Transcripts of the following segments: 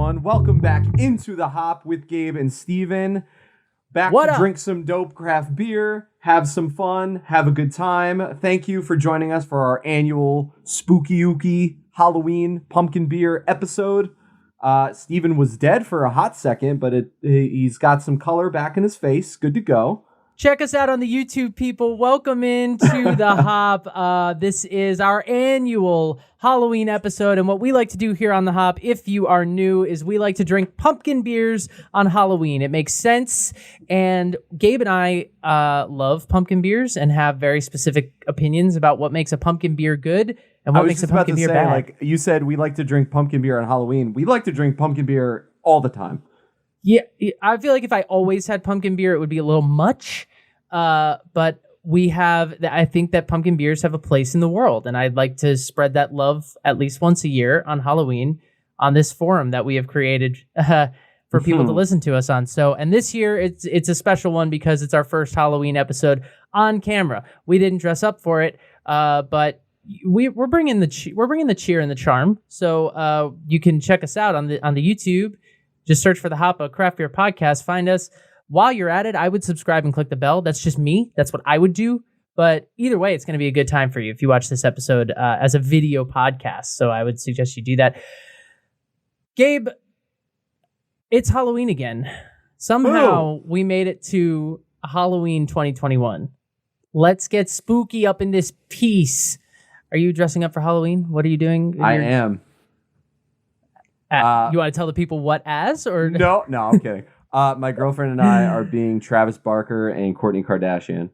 everyone. Welcome back into the Hop with Gabe and Steven. Back What to up? drink some dope craft beer, have some fun, have a good time. Thank you for joining us for our annual Spooky Ooky Halloween pumpkin beer episode. Steven was dead for a hot second, but he's got some color back in his face. Good to go. Check us out on the YouTube, people. Welcome into the Hop. This is our annual Halloween episode, and what we like to do here on the Hop, if you are new, is we like to drink pumpkin beers on Halloween. It makes sense, and Gabe and I love pumpkin beers and have very specific opinions about what makes a pumpkin beer good and what makes a pumpkin beer bad. Like you said, we like to drink pumpkin beer on Halloween. We like to drink pumpkin beer all the time. Yeah, I feel like if I always had pumpkin beer, it would be a little much. But I think that pumpkin beers have a place in the world, and I'd like to spread that love at least once a year on Halloween on this forum that we have created for people to listen to us on. So, and this year it's a special one because it's our first Halloween episode on camera. We didn't dress up for it, but we're bringing the cheer and the charm. So, you can check us out on the YouTube. Just search for the Hop, a Craft Beer Podcast. Find us. While you're at it, I would subscribe and click the bell. That's just me. That's what I would do. But either way, it's going to be a good time for you if you watch this episode as a video podcast. So I would suggest you do that. Gabe, it's Halloween again. Somehow we made it to Halloween 2021. Let's get spooky up in this piece. Are you dressing up for Halloween? What are you doing? I am. You want to tell the people what as? Or No, I'm kidding. My girlfriend and I are being Travis Barker and Kourtney Kardashian.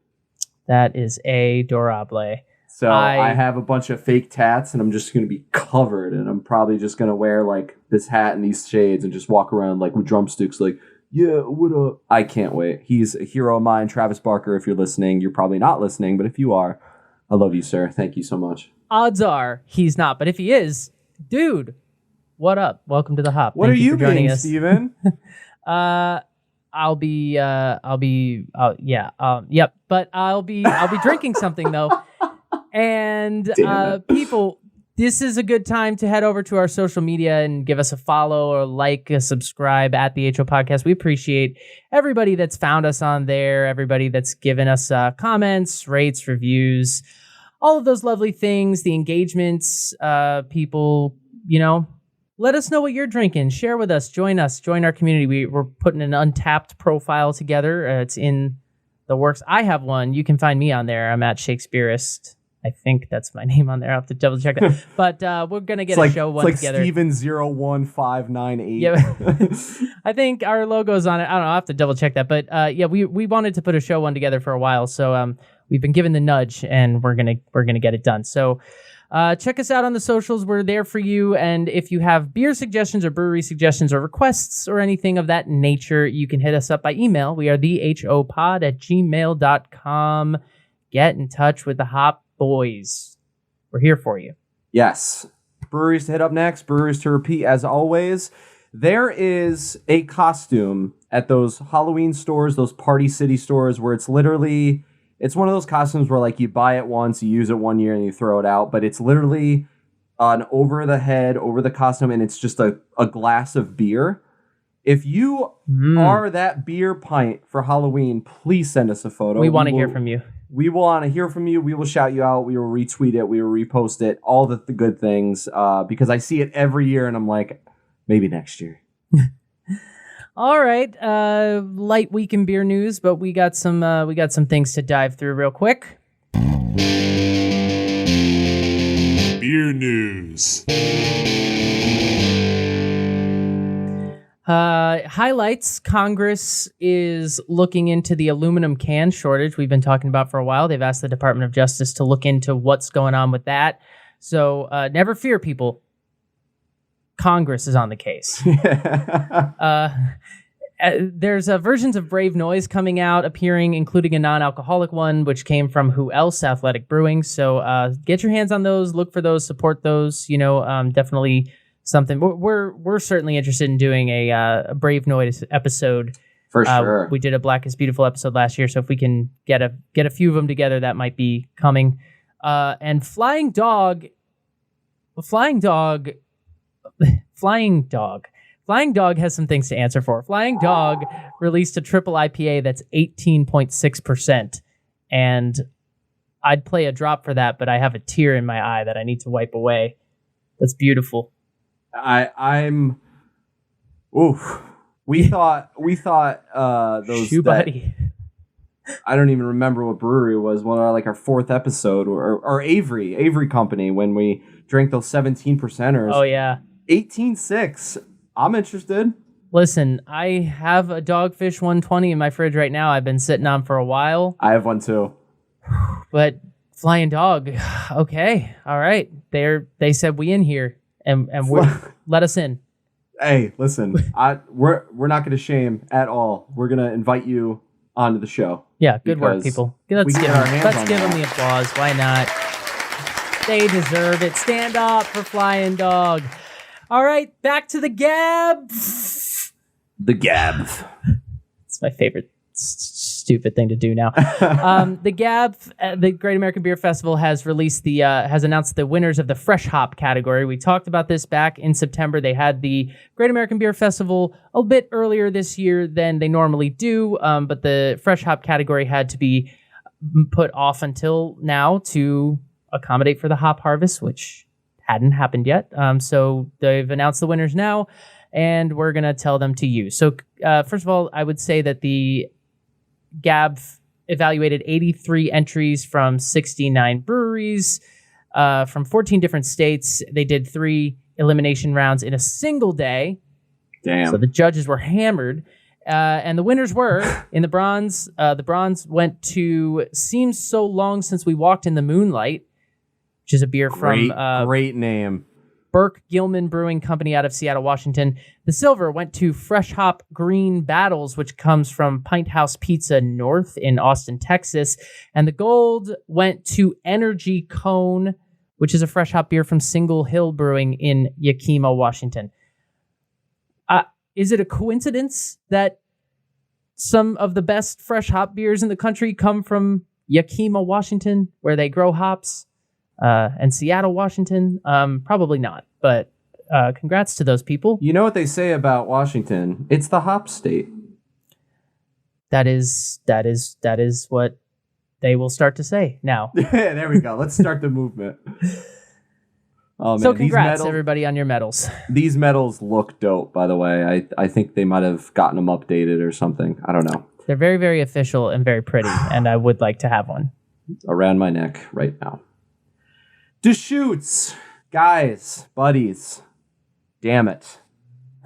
That is adorable. So I have a bunch of fake tats, and I'm just going to be covered, and I'm probably just going to wear like this hat and these shades and just walk around like with drumsticks like, yeah, what up? I can't wait. He's a hero of mine, Travis Barker. If you're listening, you're probably not listening, but if you are, I love you, sir. Thank you so much. Odds are he's not, but if he is, dude, what up? Welcome to the Hop. What Thank are you you for joining being, us. Steven? But I'll be drinking something though. And people, this is a good time to head over to our social media and give us a follow or like, a subscribe at the HO Podcast. We appreciate everybody that's found us on there, everybody that's given us comments, rates, reviews, all of those lovely things, the engagements, people, let us know what you're drinking. Share with us. Join our community. We're putting an Untapped profile together. It's in the works. I have one. You can find me on there. I'm at Shakespeareist. I think that's my name on there. I'll have to double check that. But we're going to get a show one together. It's like Steven01598. Yeah, I think our logo's on it. I don't know. I'll have to double check that. But we wanted to put a show one together for a while. So we've been given the nudge, and we're gonna get it done. So check us out on the socials. We're there for you. And if you have beer suggestions or brewery suggestions or requests or anything of that nature, you can hit us up by email. We are thehopod@gmail.com. Get in touch with the Hop Boys. We're here for you. Yes. Breweries to hit up next. Breweries to repeat as always. There is a costume at those Halloween stores, those Party City stores, where it's literally... It's one of those costumes where like you buy it once, you use it 1 year, and you throw it out. But it's literally an over the costume, and it's just a glass of beer. If you are that beer pint for Halloween, please send us a photo. We want to hear from you. We want to hear from you. We will shout you out. We will retweet it. We will repost it. All the good things. Because I see it every year, and I'm like, maybe next year. All right, light week in beer news, but we got some things to dive through real quick. Beer news. Highlights. Congress is looking into the aluminum can shortage we've been talking about for a while. They've asked the Department of Justice to look into what's going on with that. So never fear, people. Congress is on the case. There's versions of Brave Noise coming out, appearing, including a non-alcoholic one, which came from who else? Athletic Brewing. So get your hands on those, look for those, support those. Definitely something. We're certainly interested in doing a Brave Noise episode. For sure. We did a Black is Beautiful episode last year, so if we can get a few of them together, that might be coming. And Flying Dog Flying Dog has some things to answer for. Flying Dog released a triple IPA that's 18.6%. And I'd play a drop for that, but I have a tear in my eye that I need to wipe away. That's beautiful. I'm. Oof. We thought those. Shoe buddy. I don't even remember what brewery it was. One of our fourth episode, or Avery Company, when we drank those 17%ers. Oh yeah. 18.6. I'm interested. Listen, I have a Dogfish 120 in my fridge right now. I've been sitting on for a while. I have one too. But Flying Dog, okay, all right. They said we in here, and let us in. Hey, listen, we're not going to shame at all. We're going to invite you onto the show. Yeah, good work, people. Let's give them the applause. Why not? They deserve it. Stand up for Flying Dog. All right, back to the Gab. The Gab. It's my favorite stupid thing to do now. The Gab, the Great American Beer Festival, has announced the winners of the fresh hop category. We talked about this back in September. They had the Great American Beer Festival a bit earlier this year than they normally do, but the fresh hop category had to be put off until now to accommodate for the hop harvest, which hadn't happened yet. So they've announced the winners now, and we're going to tell them to you. So first of all, I would say that the Gab evaluated 83 entries from 69 breweries from 14 different states. They did 3 elimination rounds in a single day. Damn. So the judges were hammered. And the winners were, in the bronze went to Seems So Long Since We Walked in the Moonlight, which is a beer from... Great name. Burke Gilman Brewing Company out of Seattle, Washington. The silver went to Fresh Hop Green Battles, which comes from Pint House Pizza North in Austin, Texas. And the gold went to Energy Cone, which is a fresh hop beer from Single Hill Brewing in Yakima, Washington. Is it a coincidence that some of the best fresh hop beers in the country come from Yakima, Washington, where they grow hops? And Seattle, Washington, probably not. But congrats to those people. You know what they say about Washington? It's the hop state. That is what they will start to say now. There we go. Let's start the movement. Oh, man. So congrats, everybody, on your medals. These medals look dope, by the way. I think they might have gotten them updated or something. I don't know. They're very, very official and very pretty, and I would like to have one. Around my neck right now. Deschutes, guys, buddies, damn it,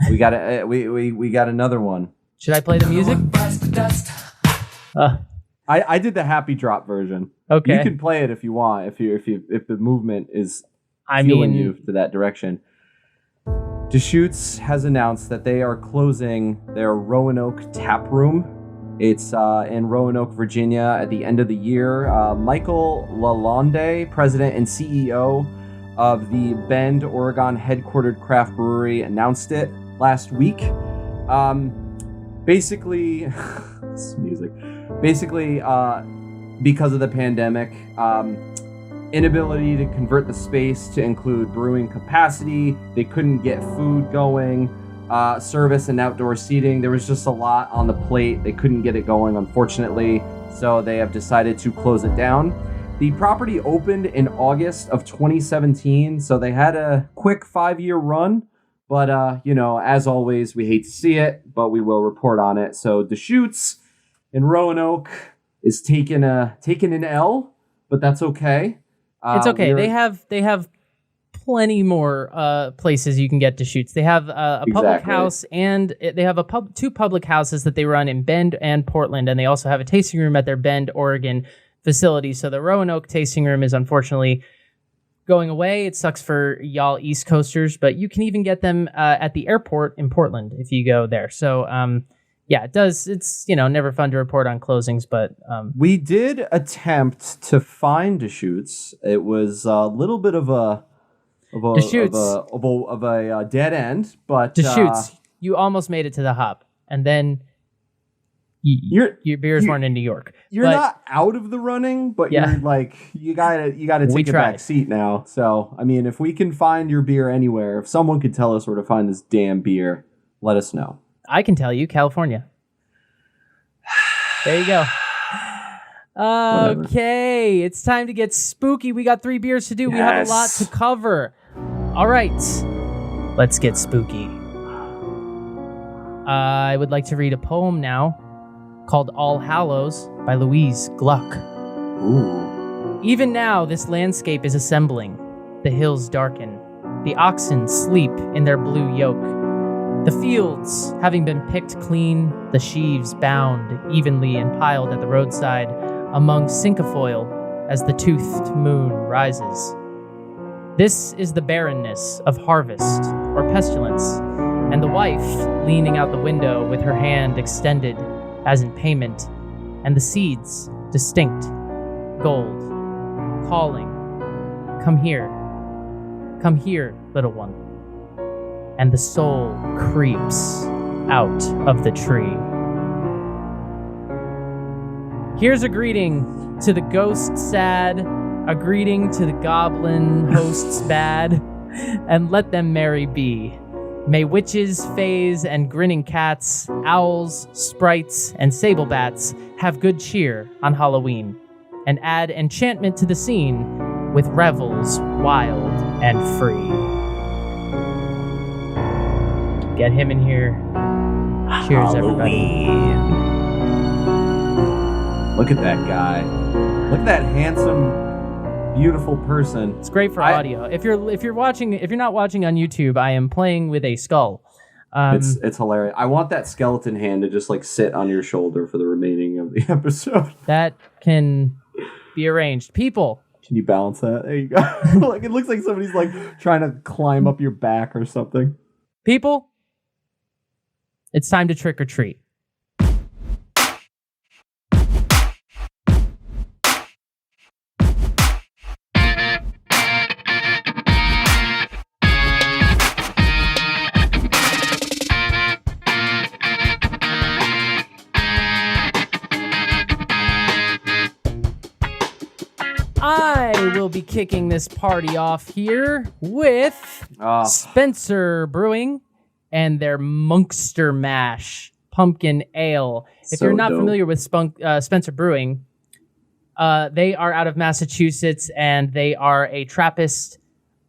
we got another one. Should I play the music? I did the happy drop version. Okay, you can play it if you want. If the movement is fueling you to that direction. Deschutes has announced that they are closing their Roanoke tap room. It's in Roanoke, Virginia at the end of the year. Michael Lalonde, president and CEO of the Bend, Oregon headquartered craft brewery, announced it last week. Basically, this music. Basically, because of the pandemic, inability to convert the space to include brewing capacity, they couldn't get food going. Service and outdoor seating. There was just a lot on the plate. They couldn't get it going, unfortunately, so they have decided to close it down. The property opened in August of 2017, so they had a quick 5-year run, but as always, we hate to see it, but we will report on it. So Deschutes in Roanoke is taking an L, but that's okay. It's okay. They have plenty more places you can get Deschutes. They have a public house, and they have two public houses that they run in Bend and Portland, and they also have a tasting room at their Bend, Oregon facility. So the Roanoke tasting room is unfortunately going away. It sucks for y'all East Coasters, but you can even get them at the airport in Portland if you go there. So it does. It's never fun to report on closings, but we did attempt to find Deschutes. It was a little bit of a dead end, but Deschutes, you almost made it to the hop, and then your beers weren't in New York. You're not out of the running, but you're you gotta take a back seat now. So I mean, if we can find your beer anywhere, if someone could tell us where to find this damn beer, let us know. I can tell you, California. There you go. Okay, it's time to get spooky. We got 3 beers to do. We have a lot to cover. All right, let's get spooky. I would like to read a poem now called All Hallows by Louise Gluck. Ooh. Even now, this landscape is assembling. The hills darken. The oxen sleep in their blue yoke. The fields, having been picked clean, the sheaves bound evenly and piled at the roadside among cinquefoil as the toothed moon rises. This is the barrenness of harvest or pestilence, and the wife leaning out the window with her hand extended as in payment, and the seeds distinct, gold, calling, come here, little one. And the soul creeps out of the tree. Here's a greeting to the ghost sad, a greeting to the goblin hosts bad, and let them merry be. May witches, fays, and grinning cats, owls, sprites, and sable bats have good cheer on Halloween, and add enchantment to the scene with revels wild and free. Get him in here. Cheers, everybody. Look at that guy. Look at that handsome, beautiful person. It's great for audio. If you're not watching on YouTube, I am playing with a skull. It's hilarious. I want that skeleton hand to just like sit on your shoulder for the remaining of the episode. That can be arranged. People. Can you balance that? There you go. Like it looks like somebody's like trying to climb up your back or something. People, it's time to trick or treat. I will be kicking this party off here with Spencer Brewing and their Monkster Mash Punkin Ale. If you're not familiar with Spencer Brewing, they are out of Massachusetts, and they are a Trappist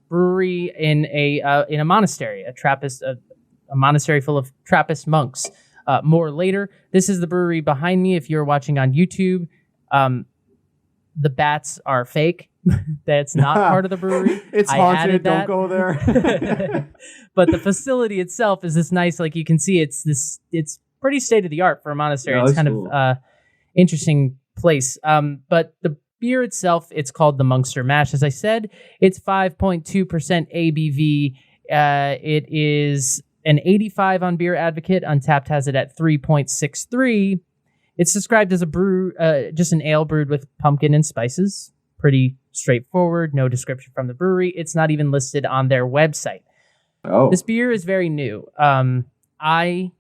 brewery in a monastery, a monastery full of Trappist monks. More later. This is the brewery behind me. If you're watching on YouTube, the bats are fake. That's not part of the brewery. It's haunted. Don't go there. But the facility itself is this nice, like you can see, it's pretty state of the art for a monastery. Yeah, it's kind cool. of interesting place. But the beer itself, it's called the Monkster Mash. As I said, it's 5.2% ABV. It is an 85 on Beer Advocate. Untapped has it at 3.63. It's described as a brew, just an ale brewed with pumpkin and spices. Pretty straightforward. No description from the brewery. It's not even listed on their website. Oh, this beer is very new. I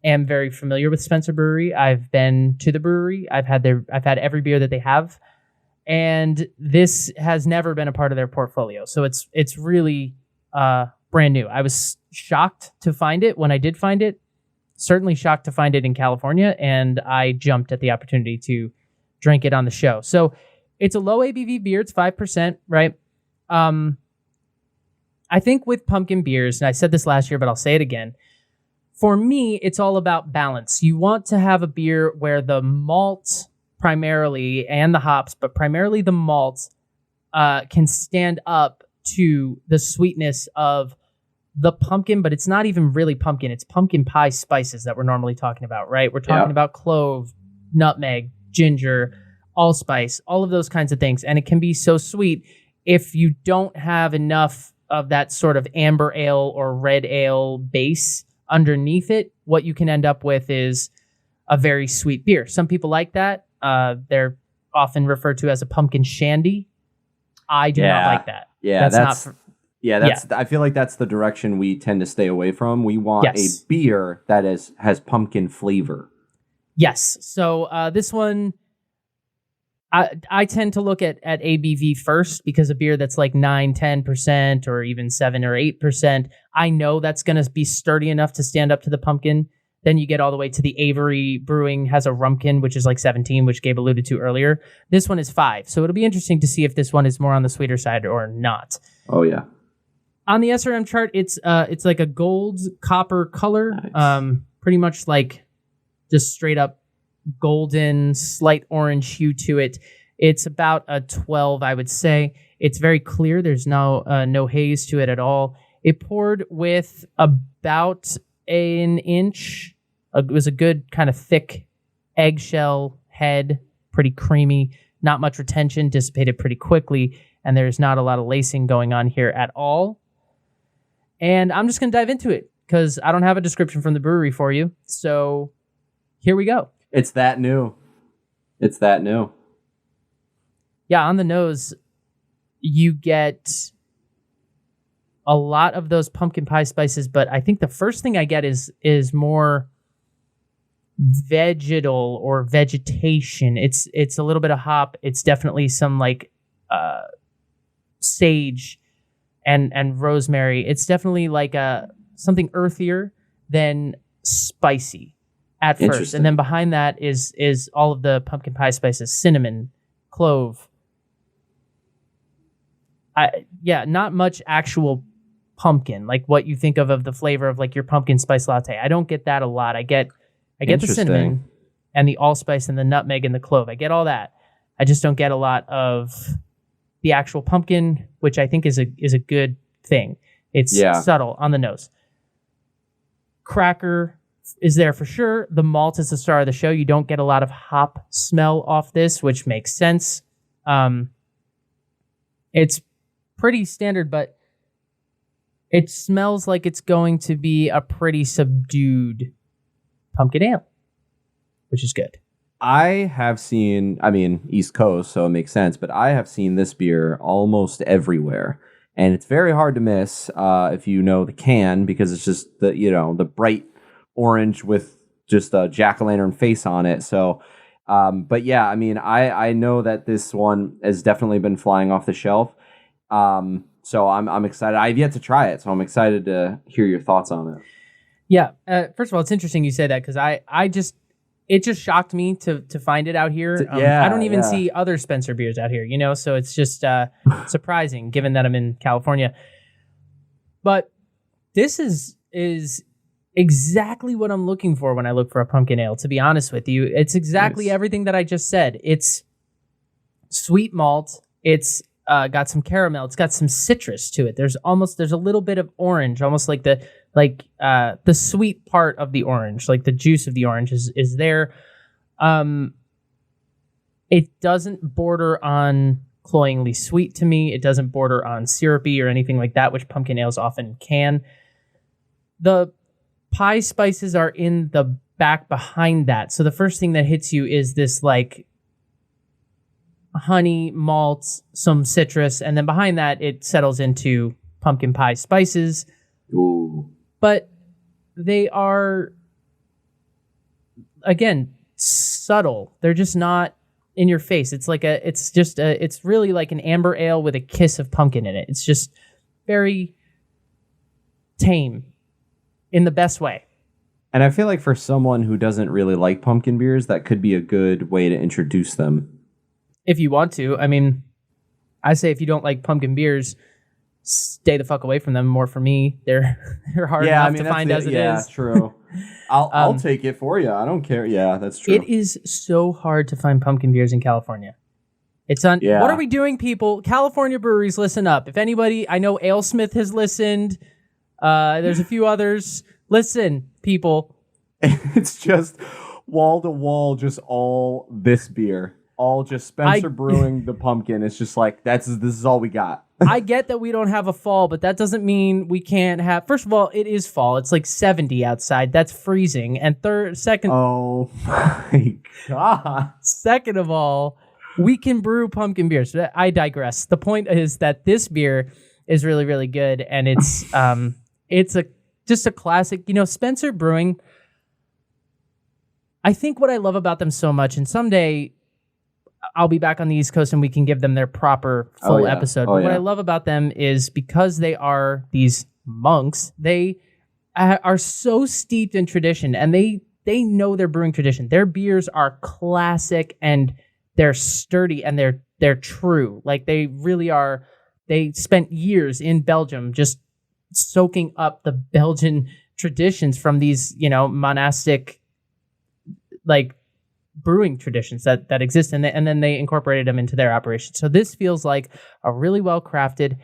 am very familiar with Spencer Brewery. I've been to the brewery. I've had every beer that they have, and this has never been a part of their portfolio. So it's really brand new. I was shocked to find it when I did find it. Certainly shocked to find it in California, and I jumped at the opportunity to drink it on the show. So it's a low ABV beer. It's 5%, right? I think with pumpkin beers, and I said this last year, but I'll say it again. For me, it's all about balance. You want to have a beer where the malt primarily, and the hops, but primarily the malt, can stand up to the sweetness of the pumpkin, but it's not even really pumpkin. It's pumpkin pie spices that we're normally talking about, right? We're talking about clove, nutmeg, ginger, allspice, all of those kinds of things. And it can be so sweet if you don't have enough of that sort of amber ale or red ale base underneath it. What you can end up with is a very sweet beer. Some people like that. They're often referred to as a pumpkin shandy. I do not like that. Yeah, I feel like that's the direction we tend to stay away from. We want a beer that has pumpkin flavor. Yes. So this one, I tend to look at ABV first, because a beer that's like 9-10% or even 7 or 8%, I know that's going to be sturdy enough to stand up to the pumpkin. Then you get all the way to the Avery Brewing has a Rumpkin, which is like 17, which Gabe alluded to earlier. This one is 5. So it'll be interesting to see if this one is more on the sweeter side or not. Oh, yeah. On the SRM chart, it's like a gold copper color. Nice. Pretty much like just straight up golden, slight orange hue to it. It's about a 12, I would say. It's very clear. There's no haze to it at all. It poured with about an inch. It was a good kind of thick eggshell head, pretty creamy, not much retention, dissipated pretty quickly, and there's not a lot of lacing going on here at all. And I'm just going to dive into it because I don't have a description from the brewery for you. So here we go. It's that new. It's that new. Yeah, on the nose, you get a lot of those pumpkin pie spices, but I think the first thing I get is more vegetal or vegetation. It's a little bit of hop. It's definitely some like sage and rosemary. It's definitely like something earthier than spicy at first, and then behind that is all of the pumpkin pie spices: cinnamon, clove. Not much actual pumpkin, like what you think of the flavor of like your pumpkin spice latte. I don't get that a lot. I get the cinnamon and the allspice and the nutmeg and the clove. I get all that. I just don't get a lot of the actual pumpkin, which I think is a good thing. It's subtle on the nose. Cracker is there for sure. The malt is the star of the show. You don't get a lot of hop smell off this, which makes sense. It's pretty standard, but it smells like it's going to be a pretty subdued pumpkin ale, which is good. I have seen, East Coast, so it makes sense, but I have seen this beer almost everywhere. And it's very hard to miss if you know the can, because it's just the bright orange with just a jack-o'-lantern face on it. So, but yeah, I know that this one has definitely been flying off the shelf. So I'm excited. I've yet to try it, so I'm excited to hear your thoughts on it. Yeah. First of all, it's interesting you say that, because it just shocked me to find it out here. I don't even see other Spencer beers out here, so it's just surprising given that I'm in California. But this is exactly what I'm looking for when I look for a pumpkin ale, to be honest with you. It's exactly everything that I just said. It's sweet malt. It's got some caramel. It's got some citrus to it. There's a little bit of orange, almost like the sweet part of the orange, like the juice of the orange is there. It doesn't border on cloyingly sweet to me. It doesn't border on syrupy or anything like that, which pumpkin ales often can. The pie spices are in the back behind that. So the first thing that hits you is this like honey, malt, some citrus, and then behind that it settles into pumpkin pie spices. Ooh. But they are, again, subtle. They're just not in your face. It's really like an amber ale with a kiss of pumpkin in it. It's just very tame in the best way. And I feel like for someone who doesn't really like pumpkin beers, that could be a good way to introduce them. If you want to. I say if you don't like pumpkin beers, stay the fuck away from them. More for me, they're hard enough to find as it is. Yeah, true. I'll take it for you. I don't care. Yeah, that's true. It is so hard to find pumpkin beers in California. It's on. Yeah. What are we doing, people? California breweries, listen up. If anybody, I know AleSmith has listened. There's a few others. Listen, people. It's just wall to wall, just all this beer. All just Spencer Brewing the pumpkin. It's just like this is all we got. I get that we don't have a fall, but that doesn't mean we can't have. First of all, it is fall. It's like 70 outside. That's freezing. And second. Oh my god. Second of all, we can brew pumpkin beers. I digress. The point is that this beer is really, really good, and it's just a classic. Spencer Brewing. I think what I love about them so much, and someday I'll be back on the East Coast and we can give them their proper full episode. But what I love about them is because they are these monks, they are so steeped in tradition, and they know their brewing tradition. Their beers are classic, and they're sturdy, and they're true. Like, they really are. They spent years in Belgium just soaking up the Belgian traditions from these, monastic, like, brewing traditions that exist, and then they incorporated them into their operation. So this feels like a really well crafted,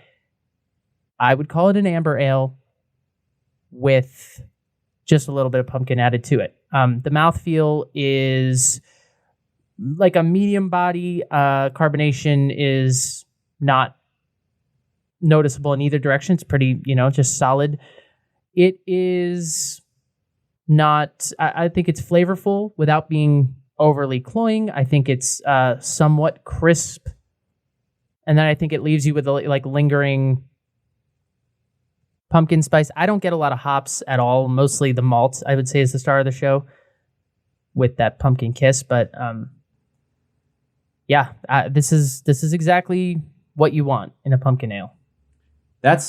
I would call it an amber ale with just a little bit of pumpkin added to it. The mouthfeel is like a medium body. Carbonation is not noticeable in either direction. It's pretty, just solid. It is not, I think it's flavorful without being overly cloying. I think it's somewhat crisp. And then I think it leaves you with like lingering pumpkin spice. I don't get a lot of hops at all. Mostly the malt, I would say, is the star of the show with that pumpkin kiss. But this is exactly what you want in a pumpkin ale. That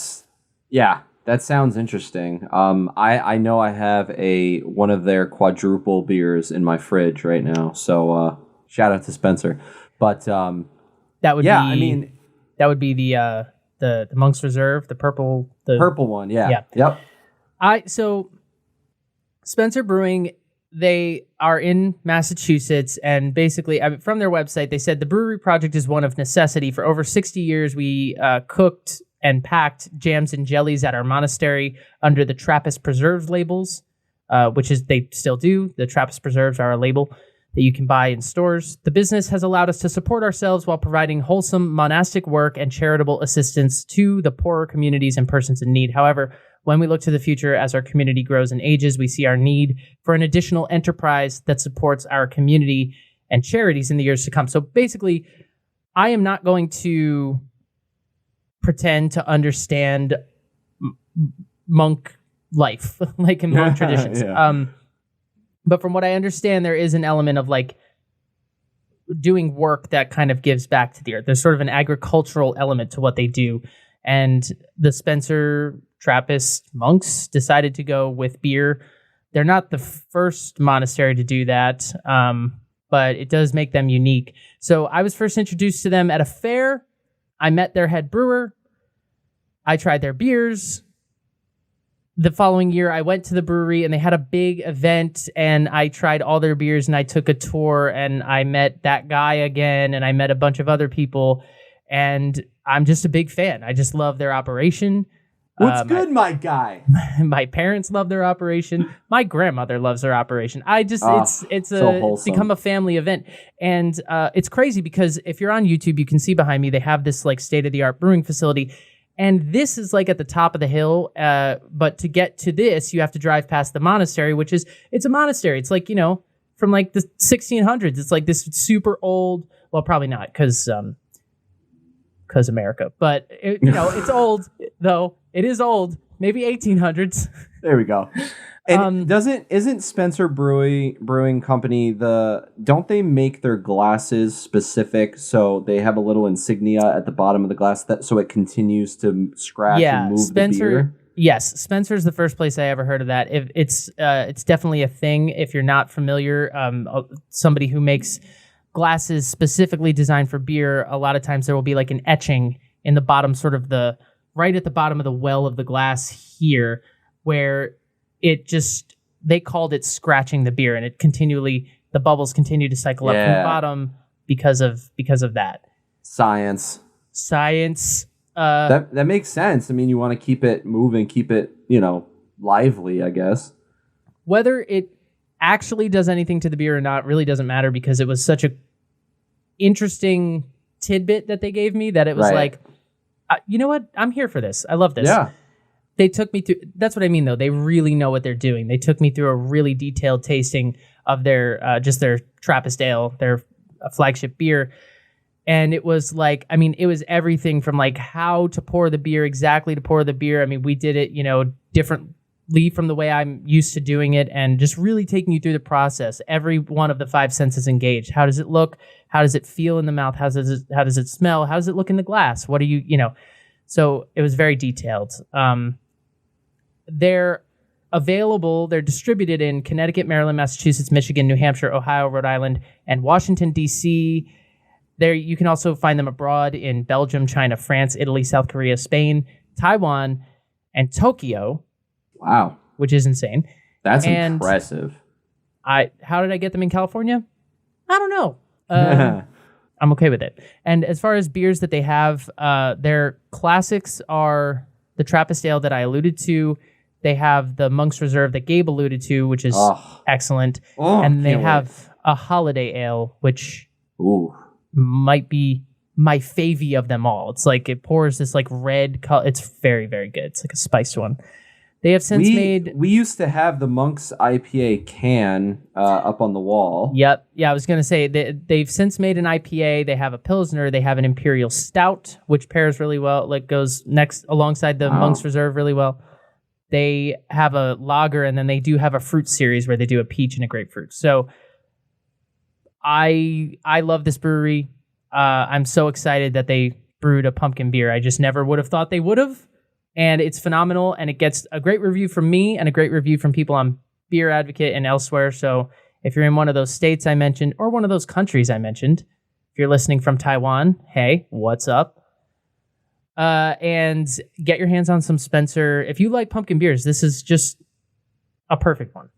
sounds interesting. I know I have one of their quadruple beers in my fridge right now. So shout out to Spencer. But that would be the Monk's Reserve, the purple one. Yeah. Yep. So Spencer Brewing, they are in Massachusetts, and basically, from their website, they said the brewery project is one of necessity. For over 60 years, we cooked and packed jams and jellies at our monastery under the Trappist preserves labels, which is they still do. The Trappist preserves are a label that you can buy in stores. The business has allowed us to support ourselves while providing wholesome monastic work and charitable assistance to the poorer communities and persons in need. However, when we look to the future as our community grows and ages, we see our need for an additional enterprise that supports our community and charities in the years to come. So basically, I am not going to pretend to understand monk life, like in monk traditions. Yeah. But from what I understand, there is an element of like doing work that kind of gives back to the earth. There's sort of an agricultural element to what they do. And the Spencer Trappist monks decided to go with beer. They're not the first monastery to do that, but it does make them unique. So I was first introduced to them at a fair. I met their head brewer. I tried their beers. The following year, I went to the brewery and they had a big event, and I tried all their beers, and I took a tour, and I met that guy again, and I met a bunch of other people, and I'm just a big fan. I just love their operation. What's good, my guy? My parents love their operation. My grandmother loves their operation. It's become a family event. And it's crazy because if you're on YouTube, you can see behind me, they have this like state-of-the-art brewing facility. And this is like at the top of the hill. But to get to this, you have to drive past the monastery, it's a monastery. It's like, from like the 1600s. It's like this super old, well, probably not because America, but it's old though. It is old, maybe 1800s. There we go. And isn't Spencer Brewing Company don't they make their glasses specific so they have a little insignia at the bottom of the glass so it continues to scratch and move the beer? Yes, Spencer's the first place I ever heard of that. It's definitely a thing. If you're not familiar, somebody who makes glasses specifically designed for beer, a lot of times there will be like an etching in the bottom, sort of right at the bottom of the well of the glass here, where they called it scratching the beer, and the bubbles continue to cycle up from the bottom because of that. Science. That makes sense. I mean, you want to keep it moving, keep it, lively, I guess. Whether it actually does anything to the beer or not really doesn't matter, because it was such a interesting tidbit that they gave me that it was like, you know what? I'm here for this. I love this. Yeah. They took me through, that's what I mean though. They really know what they're doing. They took me through a really detailed tasting of their Trappist ale, their flagship beer. And it was like, it was everything from like how to pour the beer, exactly to pour the beer. We did it, different from the way I'm used to doing it and just really taking you through the process. Every one of the 5 senses engaged. How does it look? How does it feel in the mouth? How does it smell? How does it look in the glass? What do you know? So it was very detailed. They're available. They're distributed in Connecticut, Maryland, Massachusetts, Michigan, New Hampshire, Ohio, Rhode Island, and Washington, D.C. There, you can also find them abroad in Belgium, China, France, Italy, South Korea, Spain, Taiwan, and Tokyo. Wow. Which is insane. That's impressive. How did I get them in California? I don't know. I'm okay with it. And as far as beers that they have, their classics are the Trappist Ale that I alluded to. They have the Monk's Reserve that Gabe alluded to, which is excellent. And they have a Holiday Ale, which might be my favy of them all. It's like it pours this like red color. It's very, very good. It's like a spiced one. They have since made... We used to have the Monk's IPA can up on the wall. Yep. Yeah, I was going to say, they've since made an IPA. They have a Pilsner. They have an Imperial Stout, which pairs really well. Like goes next alongside the Monk's Reserve really well. They have a lager, and then they do have a fruit series where they do a peach and a grapefruit. So I love this brewery. I'm so excited that they brewed a pumpkin beer. I just never would have thought they would have. And it's phenomenal, and it gets a great review from me and a great review from people on Beer Advocate and elsewhere. So if you're in one of those states I mentioned, or one of those countries I mentioned, if you're listening from Taiwan, hey, what's up? And get your hands on some Spencer. If you like pumpkin beers, this is just a perfect one.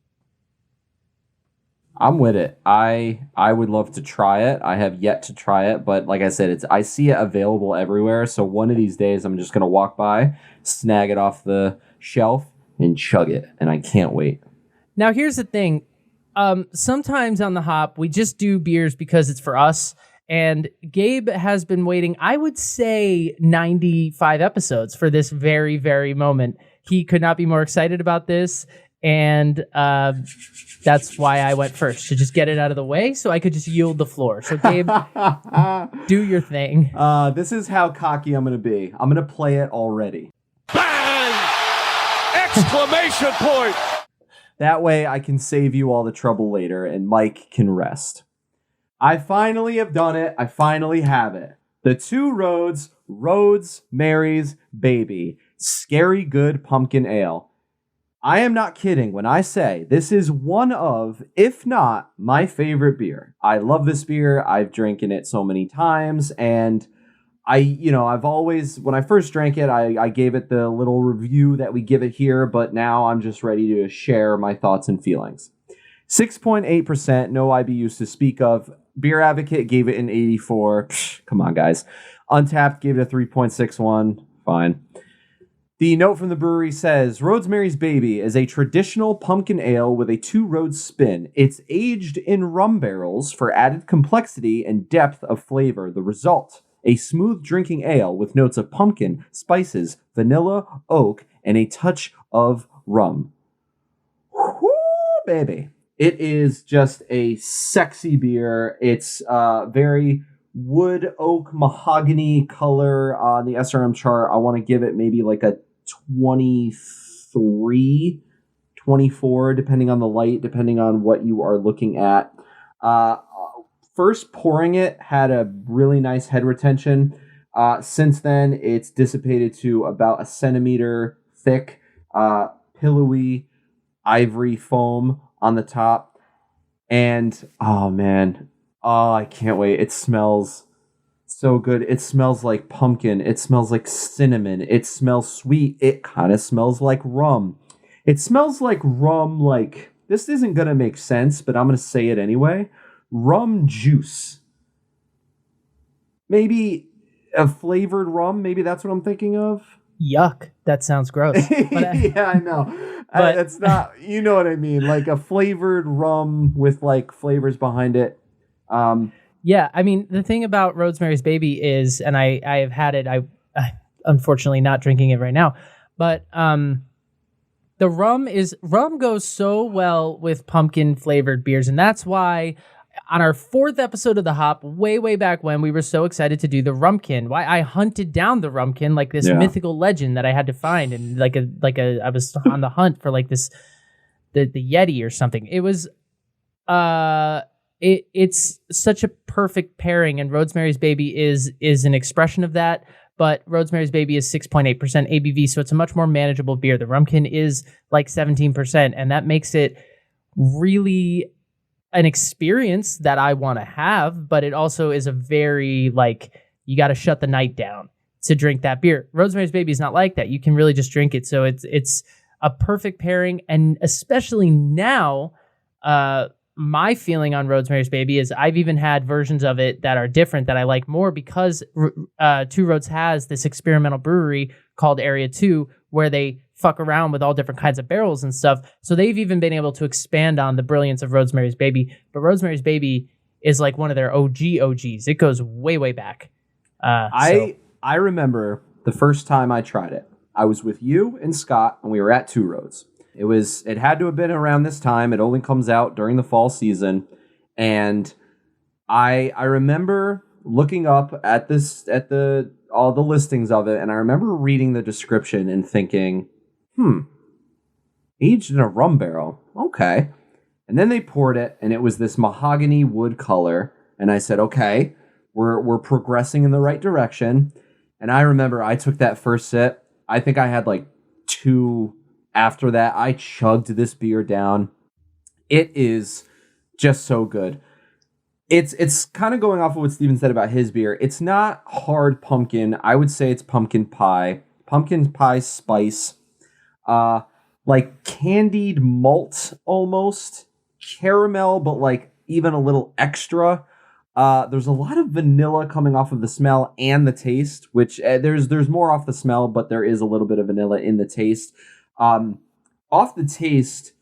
I'm with it. I would love to try it. I have yet to try it, but like I said, I see it available everywhere. So one of these days, I'm just gonna walk by, snag it off the shelf, and chug it, and I can't wait. Now, here's the thing. Sometimes on the hop, we just do beers because it's for us. And Gabe has been waiting, I would say, 95 episodes for this very, very moment. He could not be more excited about this. And that's why I went first, to just get it out of the way so I could just yield the floor. So, Gabe, do your thing. This is how cocky I'm going to be. I'm going to play it already. Bang! Exclamation point! That way I can save you all the trouble later and Mike can rest. I finally have done it. I finally have it. The Two Roads Mary's Baby. Scary Good Pumpkin Ale. I am not kidding when I say this is one of, if not my favorite beer. I love this beer. I've drinking it so many times, and I've always, when I first drank it, I gave it the little review that we give it here, but now I'm just ready to share my thoughts and feelings. 6.8%, no IBUs to speak of. Beer Advocate gave it an 84. Psh, come on, guys. Untapped gave it a 3.61. Fine. The note from the brewery says, Rosemary's Baby is a traditional pumpkin ale with a two-road spin. It's aged in rum barrels for added complexity and depth of flavor. The result, a smooth drinking ale with notes of pumpkin, spices, vanilla, oak, and a touch of rum. Whoo, baby. It is just a sexy beer. It's very wood, oak, mahogany color on the SRM chart. I want to give it maybe like a 23, 24, depending on the light, depending on what you are looking at. First pouring it had a really nice head retention. Since then, it's dissipated to about a centimeter thick, pillowy ivory foam on the top. And, oh man, I can't wait. It smells so good. It smells like pumpkin. It smells like cinnamon. It smells sweet. It kind of smells like rum. It smells like rum, like, this isn't going to make sense, but I'm going to say it anyway. Rum juice. Maybe a flavored rum. Maybe that's what I'm thinking of. Yuck. That sounds gross. But, yeah, I know. But it's not, you know what I mean? Like a flavored rum with like flavors behind it. Yeah, I mean, the thing about Rosemary's Baby is, and I have had it, I unfortunately not drinking it right now, but the rum goes so well with pumpkin flavored beers, and that's why on our 4th episode of the Hop, way back when, we were so excited to do the Rumpkin. Why I hunted down the Rumpkin, like this mythical legend that I had to find, and I was on the hunt for like this the Yeti or something. It was it's such a perfect pairing, and Rosemary's Baby is an expression of that. But Rosemary's Baby is 6.8% ABV, so it's a much more manageable beer. The Rumpkin is like 17%, and that makes it really an experience that I want to have, but it also is a very, like, you got to shut the night down to drink that beer. Rosemary's Baby is not like that. You can really just drink it. So it's a perfect pairing. And especially now, my feeling on Rosemary's Baby is I've even had versions of it that are different that I like more, because Two Roads has this experimental brewery called Area 2 where they fuck around with all different kinds of barrels and stuff. So they've even been able to expand on the brilliance of Rosemary's Baby. But Rosemary's Baby is like one of their OGs. It goes way back. I remember the first time I tried it. I was with you and Scott, and we were at Two Roads. It had to have been around this time. It only comes out during the fall season. And I remember looking up at all the listings of it, and I remember reading the description and thinking, aged in a rum barrel. Okay. And then they poured it, and it was this mahogany wood color. And I said, okay, we're progressing in the right direction. And I remember I took that first sip. I think I had like 2 after that. I chugged this beer down. It is just so good. It's kind of going off of what Steven said about his beer. It's not hard pumpkin. I would say it's pumpkin pie spice. Like candied malt almost, caramel, but like even a little extra. There's a lot of vanilla coming off of the smell and the taste, which there's more off the smell, but there is a little bit of vanilla in the taste. Off the taste,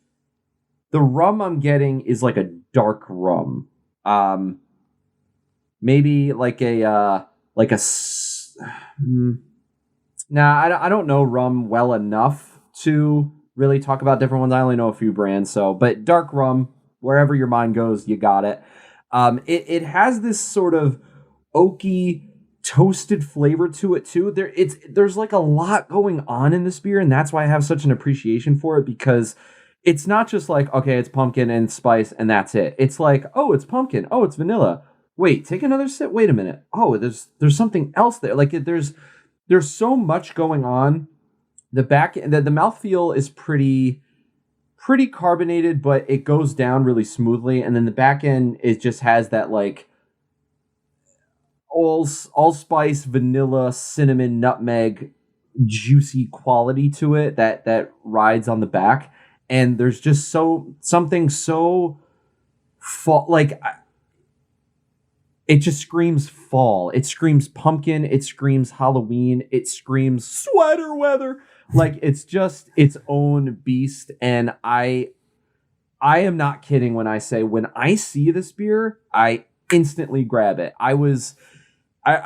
the rum I'm getting is like a dark rum. Maybe like I don't know rum well enough to really talk about different ones. I only know a few brands, but dark rum, wherever your mind goes, you got it. It has this sort of oaky, toasted flavor to it too. There's like a lot going on in this beer, and that's why I have such an appreciation for it, because it's not just like, okay, it's pumpkin and spice and that's it. It's like, oh, it's pumpkin. Oh, it's vanilla. Wait, take another sip. Wait a minute. Oh, there's something else there. Like there's so much going on. The mouthfeel is pretty carbonated, but it goes down really smoothly. And then the back end, it just has that like allspice, vanilla, cinnamon, nutmeg, juicy quality to it that rides on the back. And there's just something so fall, like it just screams fall. It screams pumpkin. It screams Halloween. It screams sweater weather. Like it's just its own beast. And I am not kidding when I say, when I see this beer, I instantly grab it. I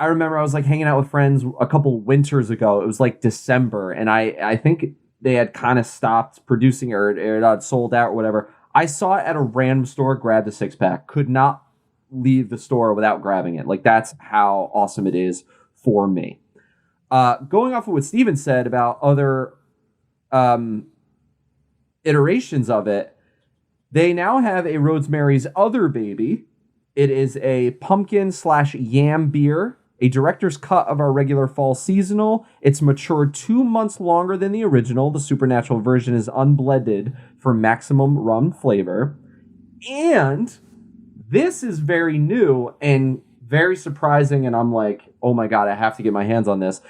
remember I was like hanging out with friends a couple winters ago. It was like December, and I think they had kind of stopped producing or it had sold out or whatever. I saw it at a random store, grabbed a 6-pack, could not leave the store without grabbing it. Like that's how awesome it is for me. Going off of what Steven said about other iterations of it, they now have a Rosemary's Other Baby. It is a pumpkin/yam beer, a director's cut of our regular fall seasonal. It's matured 2 months longer than the original. The supernatural version is unblended for maximum rum flavor. And this is very new and very surprising, and I'm like, oh my god, I have to get my hands on this.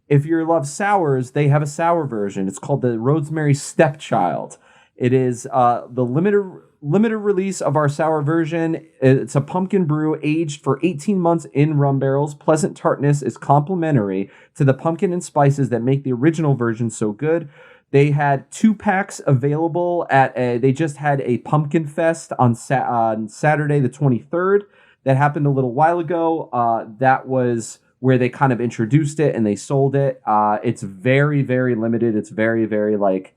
If you love sours, they have a sour version. It's called the Rosemary Stepchild. It is the limited release of our sour version. It's a pumpkin brew aged for 18 months in rum barrels. Pleasant tartness is complementary to the pumpkin and spices that make the original version so good. They had 2-packs available they just had a pumpkin fest on Saturday the 23rd. That happened a little while ago. That was where they kind of introduced it and they sold it. It's very, very limited. It's very, very like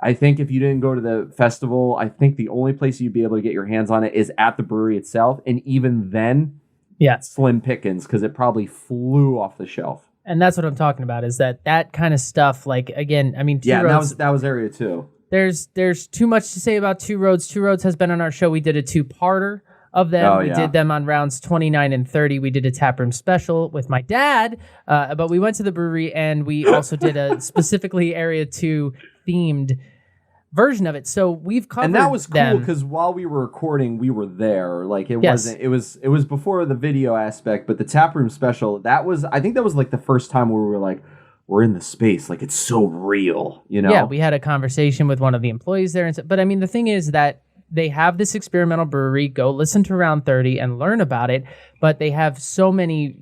I think if you didn't go to the festival, I think the only place you'd be able to get your hands on it is at the brewery itself. And even then, slim pickings, because it probably flew off the shelf. And that's what I'm talking about, is that kind of stuff. Like, again, I mean, Two Roads, that was area 2. There's too much to say about Two Roads. Two Roads has been on our show. We did a 2-parter of them. We did them on rounds 29 and 30. We did a taproom special with my dad, but we went to the brewery and we also did a specifically area 2 themed version of it. So we've covered, and that was cool because while we were recording, we were there. Like it wasn't. It was before the video aspect, but the taproom special, I think that was like the first time where we were like, we're in the space, like it's so real, you know? Yeah, we had a conversation with one of the employees there, but I mean, the thing is that they have this experimental brewery. Go listen to round 30 and learn about it. But they have so many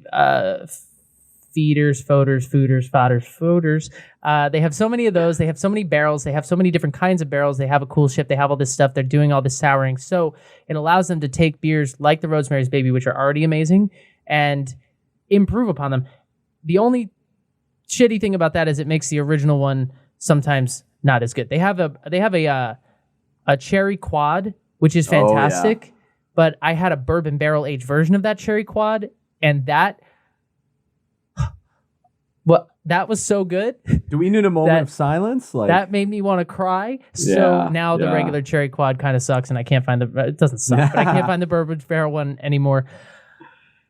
feeders, foeders. They have so many of those. They have so many barrels. They have so many different kinds of barrels. They have a cool ship. They have all this stuff. They're doing all this souring. So it allows them to take beers like the Rosemary's Baby, which are already amazing, and improve upon them. The only shitty thing about that is it makes the original one sometimes not as good. They have a cherry quad, which is fantastic, but I had a bourbon barrel aged version of that cherry quad, and that was so good. Do we need a moment of silence? Like that made me want to cry. So now the regular cherry quad kind of sucks, and I can't find it doesn't suck, but I can't find the bourbon barrel one anymore.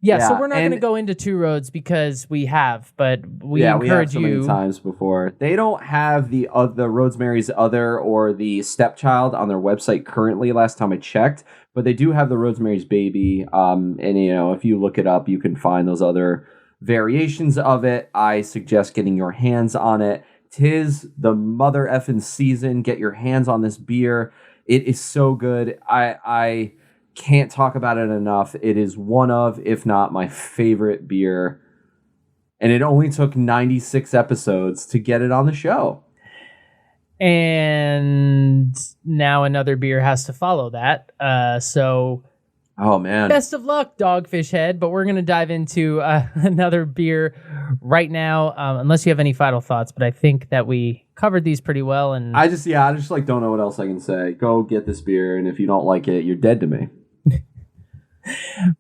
Yeah, so we're not going to go into Two Roads because we have, but we encourage so many times before. They don't have the Rosemary's Other or the Stepchild on their website currently, last time I checked, but they do have the Rosemary's Baby. And if you look it up, you can find those other variations of it. I suggest getting your hands on it. 'Tis the mother effing season. Get your hands on this beer. It is so good. I can't talk about it enough. It is one of, if not my favorite beer. And it only took 96 episodes to get it on the show. And now another beer has to follow that. Oh, man. Best of luck, Dogfish Head. But we're going to dive into another beer right now, unless you have any final thoughts. But I think that we covered these pretty well. And I just don't know what else I can say. Go get this beer, and if you don't like it, you're dead to me.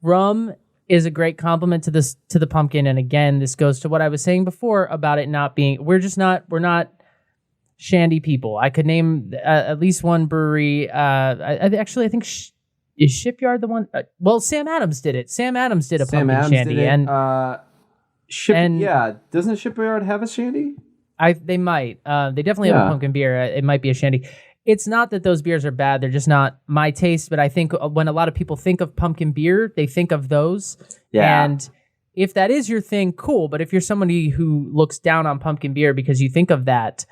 Rum is a great compliment to the pumpkin, and again, this goes to what I was saying before about it not being. We're not shandy people. I could name at least one brewery. I think is Shipyard the one? Well, Sam Adams did it. Sam Adams did a pumpkin shandy, doesn't Shipyard have a shandy? They might. They definitely have a pumpkin beer. It might be a shandy. It's not that those beers are bad. They're just not my taste. But I think when a lot of people think of pumpkin beer, they think of those. Yeah. And if that is your thing, cool. But if you're somebody who looks down on pumpkin beer because you think of that,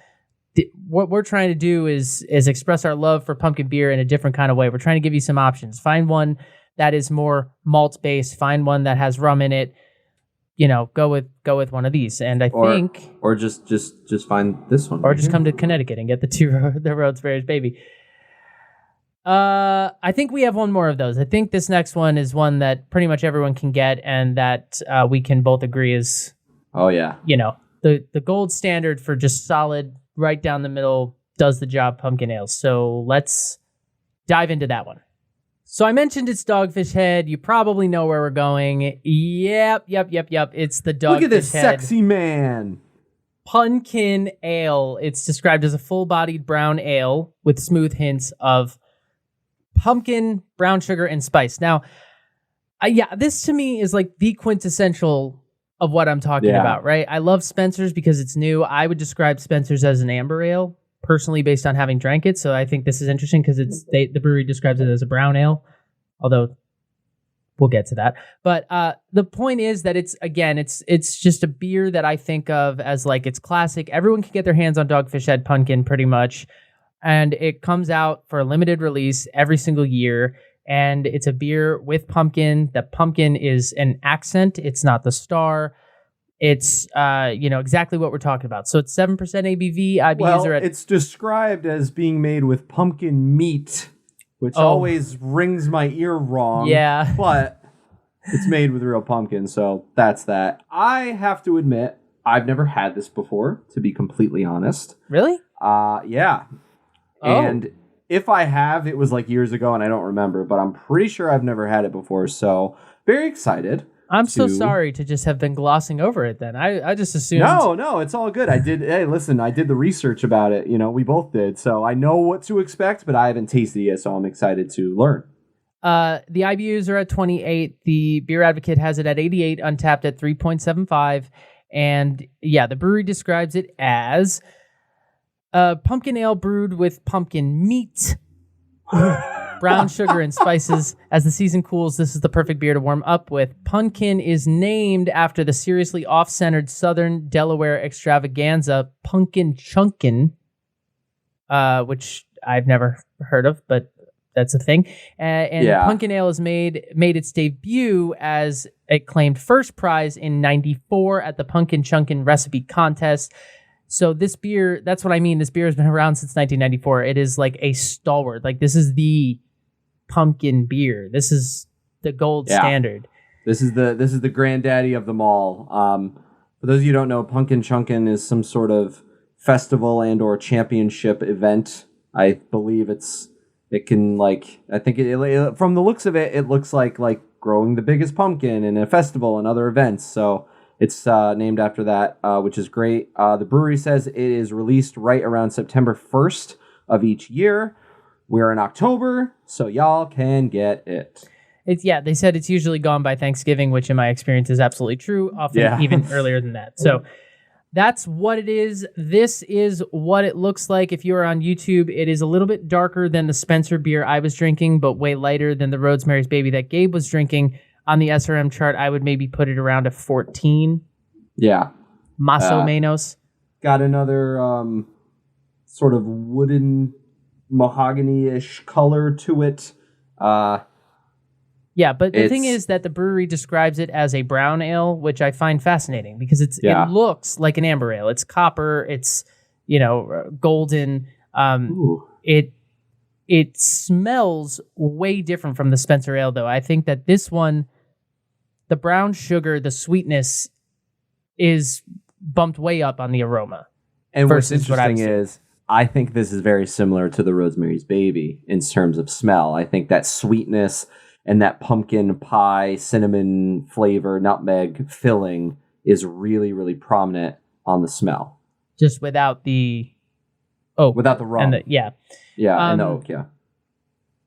what we're trying to do is express our love for pumpkin beer in a different kind of way. We're trying to give you some options. Find one that is more malt-based. Find one that has rum in it. Go with one of these, and or just find this one, or just come to Connecticut and get the Rosemary's Baby. I think we have one more of those. I think this next one is one that pretty much everyone can get, and that we can both agree is, the gold standard for just solid, right down the middle, does the job pumpkin ales. So let's dive into that one. So I mentioned it's Dogfish Head. You probably know where we're going. Yep. It's the Dogfish Head. Look at this sexy man. Punkin Ale. It's described as a full-bodied brown ale with smooth hints of pumpkin, brown sugar, and spice. Now, this to me is like the quintessential of what I'm talking about, right? I love Spencer's because it's new. I would describe Spencer's as an amber ale, personally, based on having drank it. So I think this is interesting because the brewery describes it as a brown ale, although we'll get to that. But the point is that it's just a beer that I think of as like, it's classic. Everyone can get their hands on Dogfish Head Punkin pretty much. And it comes out for a limited release every single year. And it's a beer with pumpkin. The pumpkin is an accent. It's not the star. It's exactly what we're talking about. So it's 7% ABV. IBUs are at... It's described as being made with pumpkin meat, which always rings my ear wrong. Yeah. But it's made with real pumpkin, so that's that. I have to admit, I've never had this before, to be completely honest. Really? Yeah. And if I have, it was like years ago and I don't remember, but I'm pretty sure I've never had it before. So very excited. I'm so sorry to just have been glossing over it then. I just assumed. No, it's all good. I did the research about it. We both did. So I know what to expect, but I haven't tasted it yet. So I'm excited to learn. The IBUs are at 28. The Beer Advocate has it at 88, Untapped at 3.75. And yeah, the brewery describes it as pumpkin ale brewed with pumpkin meat, brown sugar, and spices. As the season cools, this is the perfect beer to warm up with. Punkin is named after the seriously off-centered Southern Delaware extravaganza Punkin Chunkin, which I've never heard of, but that's a thing. And Punkin Ale has made its debut as it claimed first prize in 94 at the Punkin Chunkin recipe contest. So this beer, that's what I mean. This beer has been around since 1994. It is like a stalwart. Like, this is the pumpkin beer. This is the gold standard. This is the granddaddy of them all. For those of you who don't know, Punkin Chunkin is some sort of festival and or championship event. I believe it can, like, I think it from the looks of it, it looks like growing the biggest pumpkin in a festival and other events. So it's named after that, which is great. The brewery says it is released right around September 1st of each year. We're in October, so y'all can get it. They said it's usually gone by Thanksgiving, which in my experience is absolutely true, often even earlier than that. So that's what it is. This is what it looks like. If you are on YouTube, it is a little bit darker than the Spencer beer I was drinking, but way lighter than the Rosemary's Baby that Gabe was drinking. On the SRM chart, I would maybe put it around a 14. Yeah. Más o menos. Got another sort of wooden mahogany-ish color to it. Yeah, but the thing is that the brewery describes it as a brown ale, which I find fascinating because it looks like an amber ale. It's copper. It's golden. It smells way different from the Spencer ale, though. I think that this one, the brown sugar, the sweetness is bumped way up on the aroma. And what's interesting is, I think this is very similar to the Rosemary's Baby in terms of smell. I think that sweetness and that pumpkin pie, cinnamon flavor, nutmeg filling is really, really prominent on the smell. Just without the oak. Without the rum. And and the oak,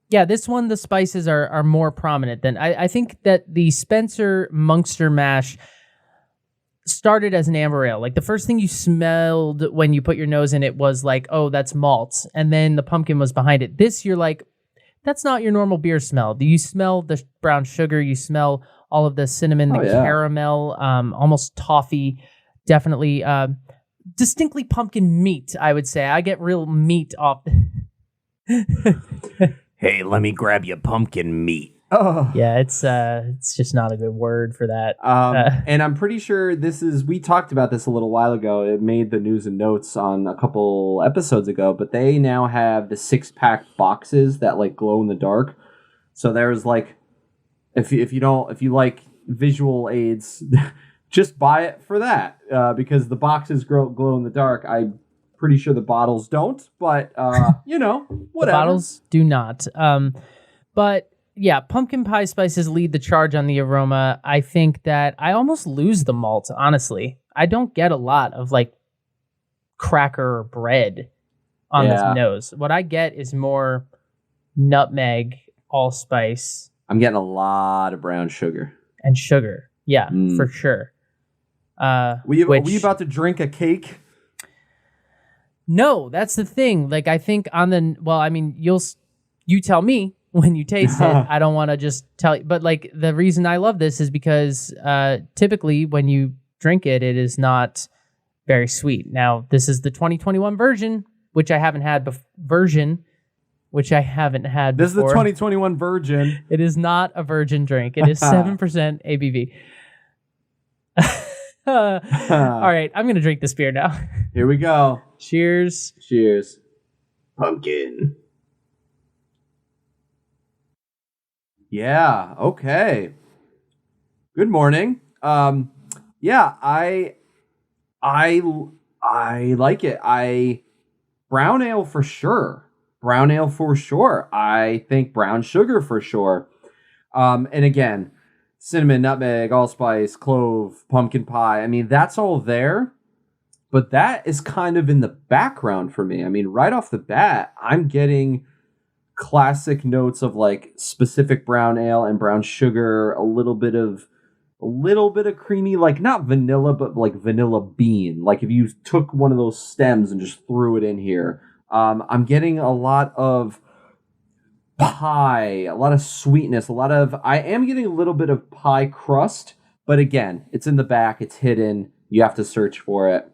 Yeah, this one, the spices are more prominent than... I think that the Spencer Monkster Mash started as an amber ale. Like, the first thing you smelled when you put your nose in it was like, oh, that's malt. And then the pumpkin was behind it. This, you're like, that's not your normal beer smell. You smell the brown sugar. You smell all of the cinnamon, caramel, almost toffee. Definitely distinctly pumpkin meat, I would say. I get real meat off. Hey, let me grab you pumpkin meat. Oh. Yeah, it's just not a good word for that. And I'm pretty sure we talked about this a little while ago. It made the news and notes on a couple episodes ago, but they now have the 6-pack boxes that like glow in the dark. So there's like, if you like visual aids, just buy it for that, because the boxes glow in the dark. I'm pretty sure the bottles don't, but whatever. The bottles do not. But yeah, pumpkin pie spices lead the charge on the aroma. I think that I almost lose the malt, honestly. I don't get a lot of like cracker or bread on this nose. What I get is more nutmeg, allspice. I'm getting a lot of brown sugar. And sugar. Yeah, for sure. Are we about to drink a cake? No, that's the thing. Like, I think you tell me when you taste it. I don't want to just tell you. But like, the reason I love this is because typically when you drink it, it is not very sweet. Now, this is the 2021 version, which I haven't had before. This is the 2021 virgin. It is not a virgin drink. It is 7% ABV. All right, I'm going to drink this beer now. Here we go. Cheers. Cheers. Pumpkin. Yeah, okay. Good morning. I like it. Brown ale for sure. brown ale for sure. I think brown sugar for sure. And again, cinnamon, nutmeg, allspice, clove, pumpkin pie. I mean, that's all there. But that is kind of in the background for me. I mean, right off the bat, I'm getting classic notes of like specific brown ale and brown sugar, a little bit of creamy, like not vanilla, but like vanilla bean. Like if you took one of those stems and just threw it in here. I'm getting a lot of pie, a lot of sweetness, I am getting a little bit of pie crust, but again, it's in the back, it's hidden. You have to search for it.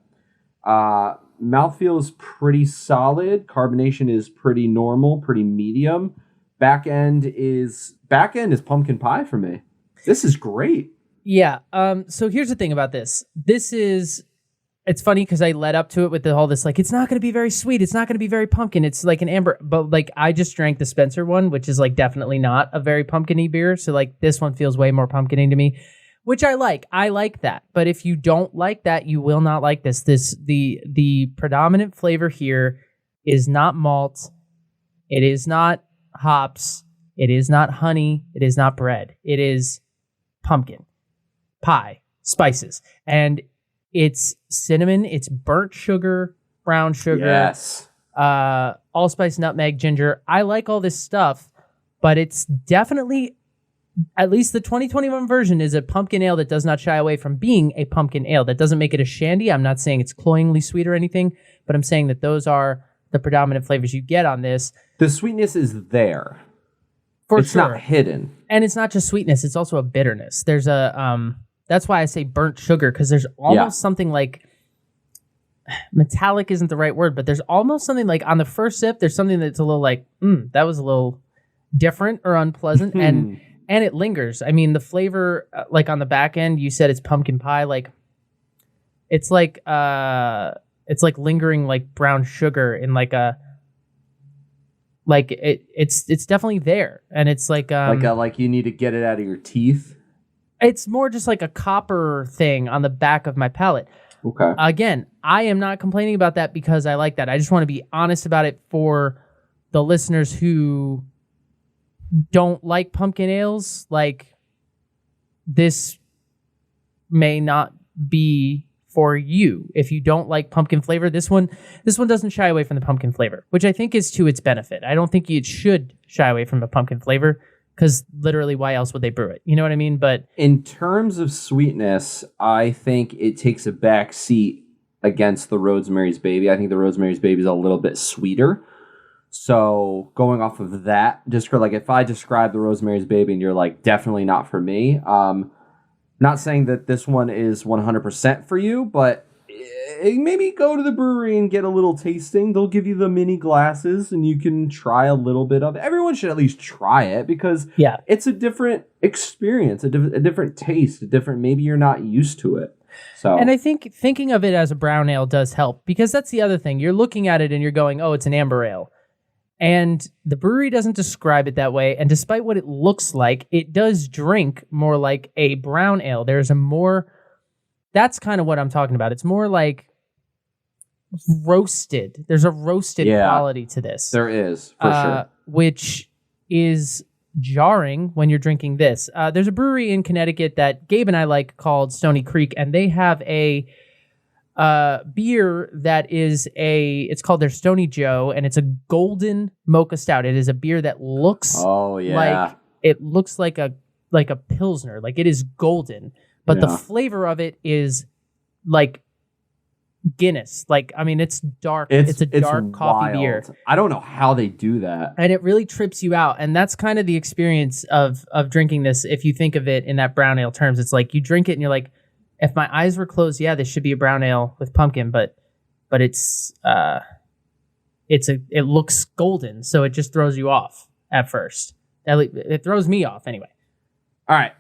Mouthfeel is pretty solid. Carbonation is pretty normal, pretty medium. Back end is pumpkin pie for me. This is great. Yeah. So here's the thing about this. It's funny because I led up to it with all this, like, it's not going to be very sweet. It's not going to be very pumpkin. It's like an amber, but like I just drank the Spencer one, which is like definitely not a very pumpkin-y beer. So like this one feels way more pumpkin-y to me, which I like. I like that. But if you don't like that, you will not like this. The predominant flavor here is not malt. It is not hops. It is not honey. It is not bread. It is pumpkin, pie, spices. And it's cinnamon, it's burnt sugar, brown sugar, yes, allspice, nutmeg, ginger. I like all this stuff, but it's definitely, at least the 2021 version is a pumpkin ale that does not shy away from being a pumpkin ale. That doesn't make it a shandy. I'm not saying it's cloyingly sweet or anything, but I'm saying that those are the predominant flavors you get on this. The sweetness is there. It's not hidden. And it's not just sweetness, it's also a bitterness. There's a that's why I say burnt sugar, because there's almost something like, metallic isn't the right word, but there's almost something like on the first sip, there's something that's a little like, that was a little different or unpleasant, and it lingers. I mean, the flavor, like on the back end, you said it's pumpkin pie, like it's like lingering like brown sugar in like a, like it's definitely there, and it's like like you need to get it out of your teeth. It's more just like a copper thing on the back of my palate. Okay. Again, I am not complaining about that because I like that. I just want to be honest about it for the listeners who don't like pumpkin ales. Like, this may not be for you. If you don't like pumpkin flavor, this one doesn't shy away from the pumpkin flavor, which I think is to its benefit. I don't think it should shy away from the pumpkin flavor, because literally, why else would they brew it? You know what I mean? But in terms of sweetness, I think it takes a back seat against the Rosemary's Baby. I think the Rosemary's Baby is a little bit sweeter. So going off of that, just for like, if I describe the Rosemary's Baby and you're like, definitely not for me. Not saying that this one is 100% for you, but maybe go to the brewery and get a little tasting. They'll give you the mini glasses and you can try a little bit of it. Everyone should at least try it, because it's a different experience, a different taste, maybe you're not used to it. So, and I think thinking of it as a brown ale does help, because that's the other thing. You're looking at it and you're going, oh, it's an amber ale. And the brewery doesn't describe it that way. And despite what it looks like, it does drink more like a brown ale. That's kind of what I'm talking about. It's more like roasted. There's a roasted quality to this. There is, for sure. Which is jarring when you're drinking this. There's a brewery in Connecticut that Gabe and I like called Stony Creek, and they have a beer that is it's called their Stony Joe, and it's a golden Mocha Stout. It is a beer that looks like a Pilsner. Like, it is golden. But the flavor of it is like Guinness. Like, I mean, it's dark. It's a dark coffee beer. I don't know how they do that. And it really trips you out. And that's kind of the experience of drinking this. If you think of it in that brown ale terms, it's like you drink it and you're like, if my eyes were closed, this should be a brown ale with pumpkin, but it looks golden, so it just throws you off at first. It throws me off anyway. All right.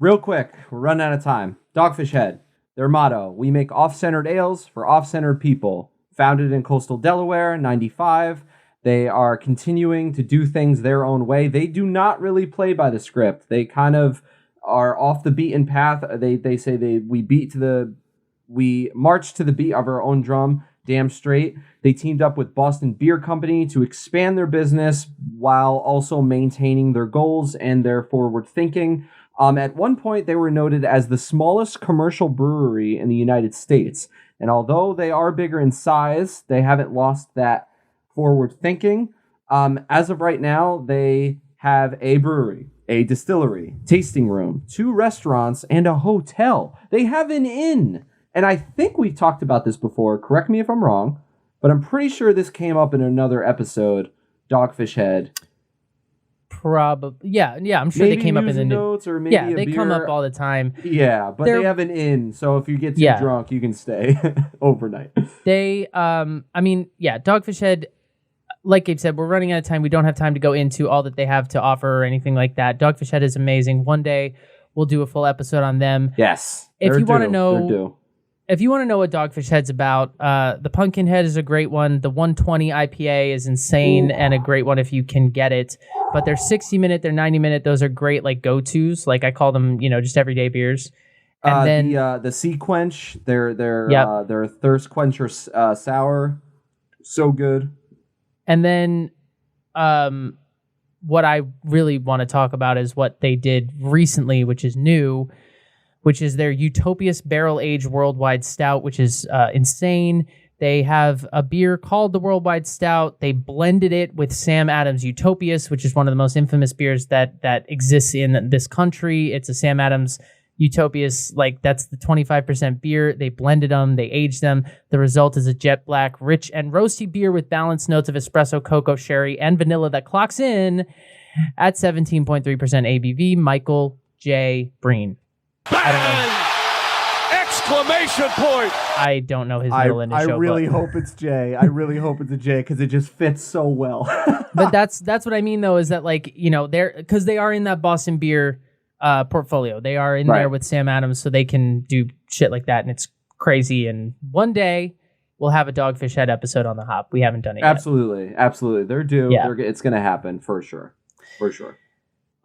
Real quick, we're running out of time. Dogfish Head, their motto: we make off-centered ales for off-centered people. Founded in coastal Delaware, 95. They are continuing to do things their own way. They do not really play by the script. They kind of are off the beaten path. They say we march to the beat of our own drum. Damn straight. They teamed up with Boston Beer Company to expand their business while also maintaining their goals and their forward thinking. At one point, they were noted as the smallest commercial brewery in the United States. And although they are bigger in size, they haven't lost that forward thinking. As of right now, they have a brewery, a distillery, tasting room, 2 restaurants, and a hotel. They have an inn. And I think we've talked about this before. Correct me if I'm wrong, but I'm pretty sure this came up in another episode, Dogfish Head. Probably, yeah. I'm sure Maybe they came up in the notes or maybe they come up all the time. Yeah, but they have an inn, so if you get too drunk, you can stay overnight. They, Dogfish Head, like Gabe said, we're running out of time. We don't have time to go into all that they have to offer or anything like that. Dogfish Head is amazing. One day we'll do a full episode on them. Yes. If you want to know, what Dogfish Head's about, the Punkin Head is a great one. The 120 IPA is insane and a great one if you can get it. But they're 60-minute, they're 90-minute. Those are great, like go-tos. Like I call them, just everyday beers. And then the Sea Quench, their thirst quencher sour, so good. And then, what I really want to talk about is what they did recently, which is new, which is their Utopias barrel-aged worldwide stout, which is insane. They have a beer called the Worldwide Stout. They blended it with Sam Adams Utopias, which is one of the most infamous beers that exists in this country. It's a Sam Adams Utopias, like that's the 25% beer. They blended them, they aged them. The result is a jet black, rich and roasty beer with balanced notes of espresso, cocoa, sherry, and vanilla that clocks in at 17.3% ABV. Michael J. Breen. I don't know. Exclamation point! I don't know his middle initial. I really hope it's J. I really hope it's a J because it just fits so well. But that's what I mean though, is that because they are in that Boston beer portfolio. They are in there with Sam Adams, so they can do shit like that, and it's crazy. And one day we'll have a Dogfish Head episode on the hop. We haven't done it yet. Absolutely. They're due. Yeah. It's going to happen for sure.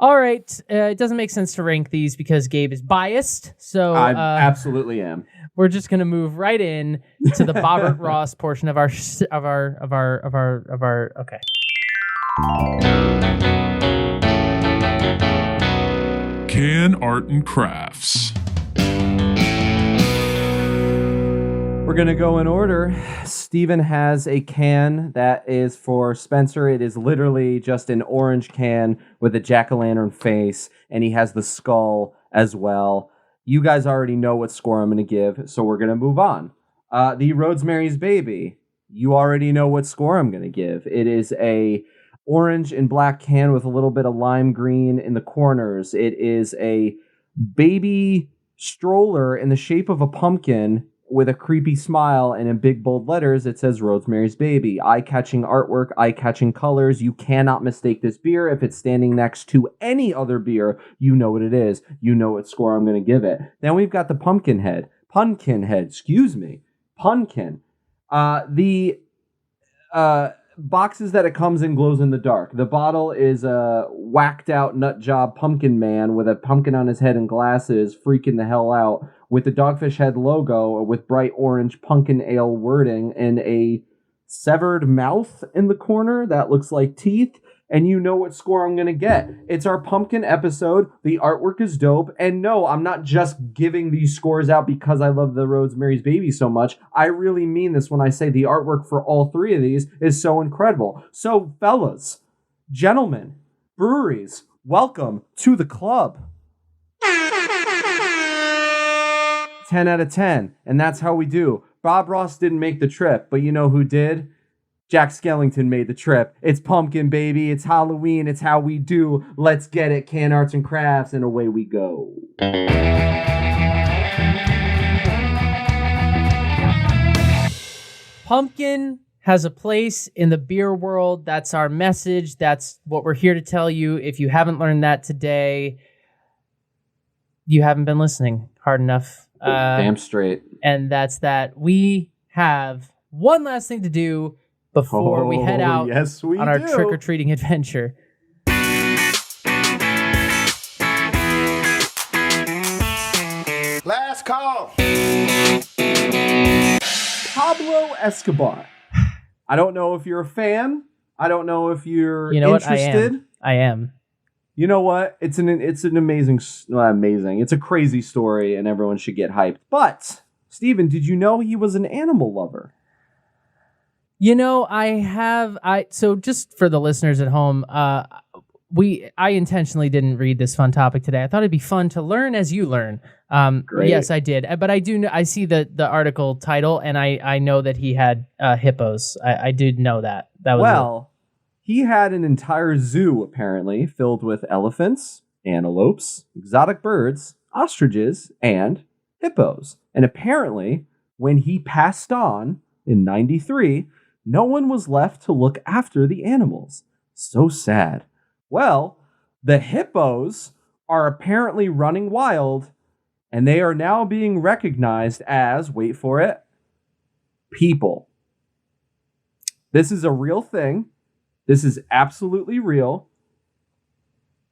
All right. It doesn't make sense to rank these because Gabe is biased. So I absolutely am. We're just going to move right in to the Bobbert Ross portion of our okay. Can Art and Crafts. We're going to go in order. Steven has a can that is for Spencer. It is literally just an orange can with a jack-o'-lantern face, and he has the skull as well. You guys already know what score I'm going to give, so we're going to move on. The Rosemary's Baby. You already know what score I'm going to give. It is a orange and black can with a little bit of lime green in the corners. It is a baby stroller in the shape of a pumpkin with a creepy smile, and in big bold letters it says Rosemary's Baby. Eye-catching artwork, eye-catching colors. You cannot mistake this beer. If it's standing next to any other beer, you know what it is. You know what score I'm going to give it. Then we've got the Punkin Head. Punkin. The boxes that it comes in glows in the dark. The bottle is a whacked out nut job pumpkin man with a pumpkin on his head and glasses freaking the hell out with the Dogfish Head logo with bright orange Punkin Ale wording and a severed mouth in the corner that looks like teeth. And you know what score I'm going to get. It's our pumpkin episode. The artwork is dope. And no, I'm not just giving these scores out because I love the Rosemary's Baby so much. I really mean this when I say the artwork for all three of these is so incredible. So, fellas, gentlemen, breweries, welcome to the club. 10 out of 10. And that's how we do. Bob Ross didn't make the trip, but you know who did? Jack Skellington made the trip. It's pumpkin, baby. It's Halloween. It's how we do. Let's get it. Can Arts and Crafts, and away we go. Pumpkin has a place in the beer world. That's our message. That's what we're here to tell you. If you haven't learned that today, you haven't been listening hard enough. Damn straight. And that's that. We have one last thing to do before we head out on our trick-or-treating adventure. Last call. Pablo Escobar. I don't know if you're a fan. I don't know if you're interested. What? I am. You know what? It's an amazing, not amazing. It's a crazy story, and everyone should get hyped. But Steven, did you know he was an animal lover? So just for the listeners at home, I intentionally didn't read this fun topic today. I thought it'd be fun to learn as you learn. Great. Yes, I did. But I see the article title, and I know that he had hippos. I did know that. He had an entire zoo, apparently, filled with elephants, antelopes, exotic birds, ostriches, and hippos. And apparently, when he passed on in 93, no one was left to look after the animals. So sad. Well, the hippos are apparently running wild, and they are now being recognized as, wait for it, people. This is a real thing. This is absolutely real.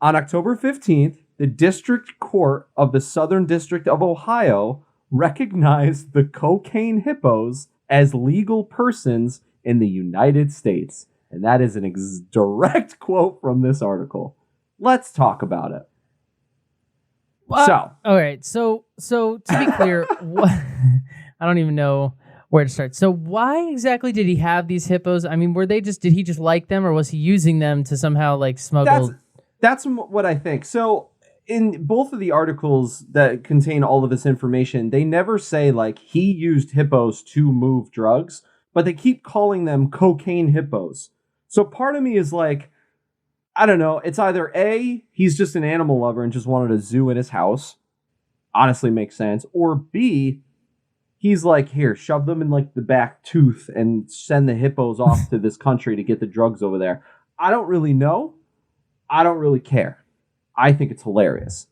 On October 15th, the District Court of the Southern District of Ohio recognized the cocaine hippos as legal persons in the United States. And that is an direct quote from this article. Let's talk about it. All right. So to be clear, I don't even know where to start. So why exactly did he have these hippos? I mean, did he just like them, or was he using them to somehow like smuggle? That's what I think. So in both of the articles that contain all of this information, they never say like he used hippos to move drugs, but they keep calling them cocaine hippos. So part of me is like, I don't know. It's either A, he's just an animal lover and just wanted a zoo in his house. Honestly makes sense. Or B, he's like, here, shove them in like the back tooth and send the hippos off to this country to get the drugs over there. I don't really know. I don't really care. I think it's hilarious.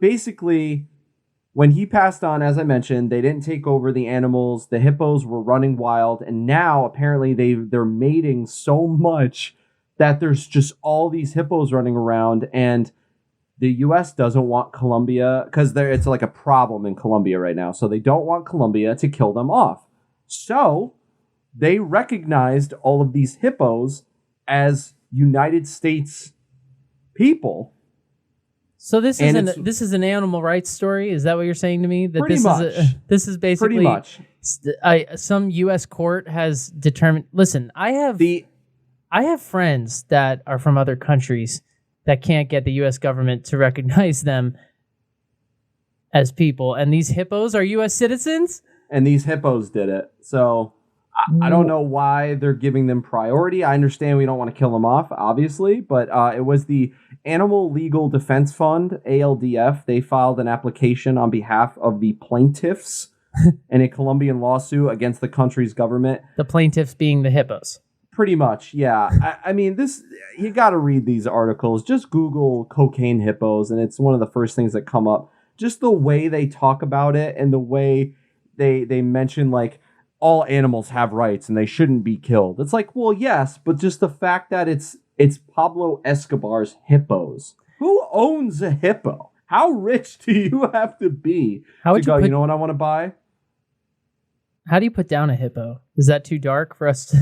Basically, when he passed on, as I mentioned, they didn't take over the animals. The hippos were running wild. And now apparently they're mating so much that there's just all these hippos running around. And the U.S. doesn't want Colombia, because it's like a problem in Colombia right now. So they don't want Colombia to kill them off. So they recognized all of these hippos as United States people. So this is an animal rights story. Is that what you're saying to me? That this is basically pretty much. Some U.S. court has determined. Listen, I have friends that are from other countries that can't get the U.S. government to recognize them as people, and these hippos are U.S. citizens. And these hippos did it. So I don't know why they're giving them priority. I understand we don't want to kill them off, obviously, but it was the Animal Legal Defense Fund, ALDF. They filed an application on behalf of the plaintiffs in a Colombian lawsuit against the country's government. The plaintiffs being the hippos. Pretty much, yeah. I mean, you got to read these articles. Just Google cocaine hippos, and it's one of the first things that come up. Just the way they talk about it and the way they mention, like, all animals have rights and they shouldn't be killed. It's like, well, yes, but just the fact that it's Pablo Escobar's hippos. Who owns a hippo? How rich do you have to be to go, you know what I want to buy? How do you put down a hippo? Is that too dark for us to...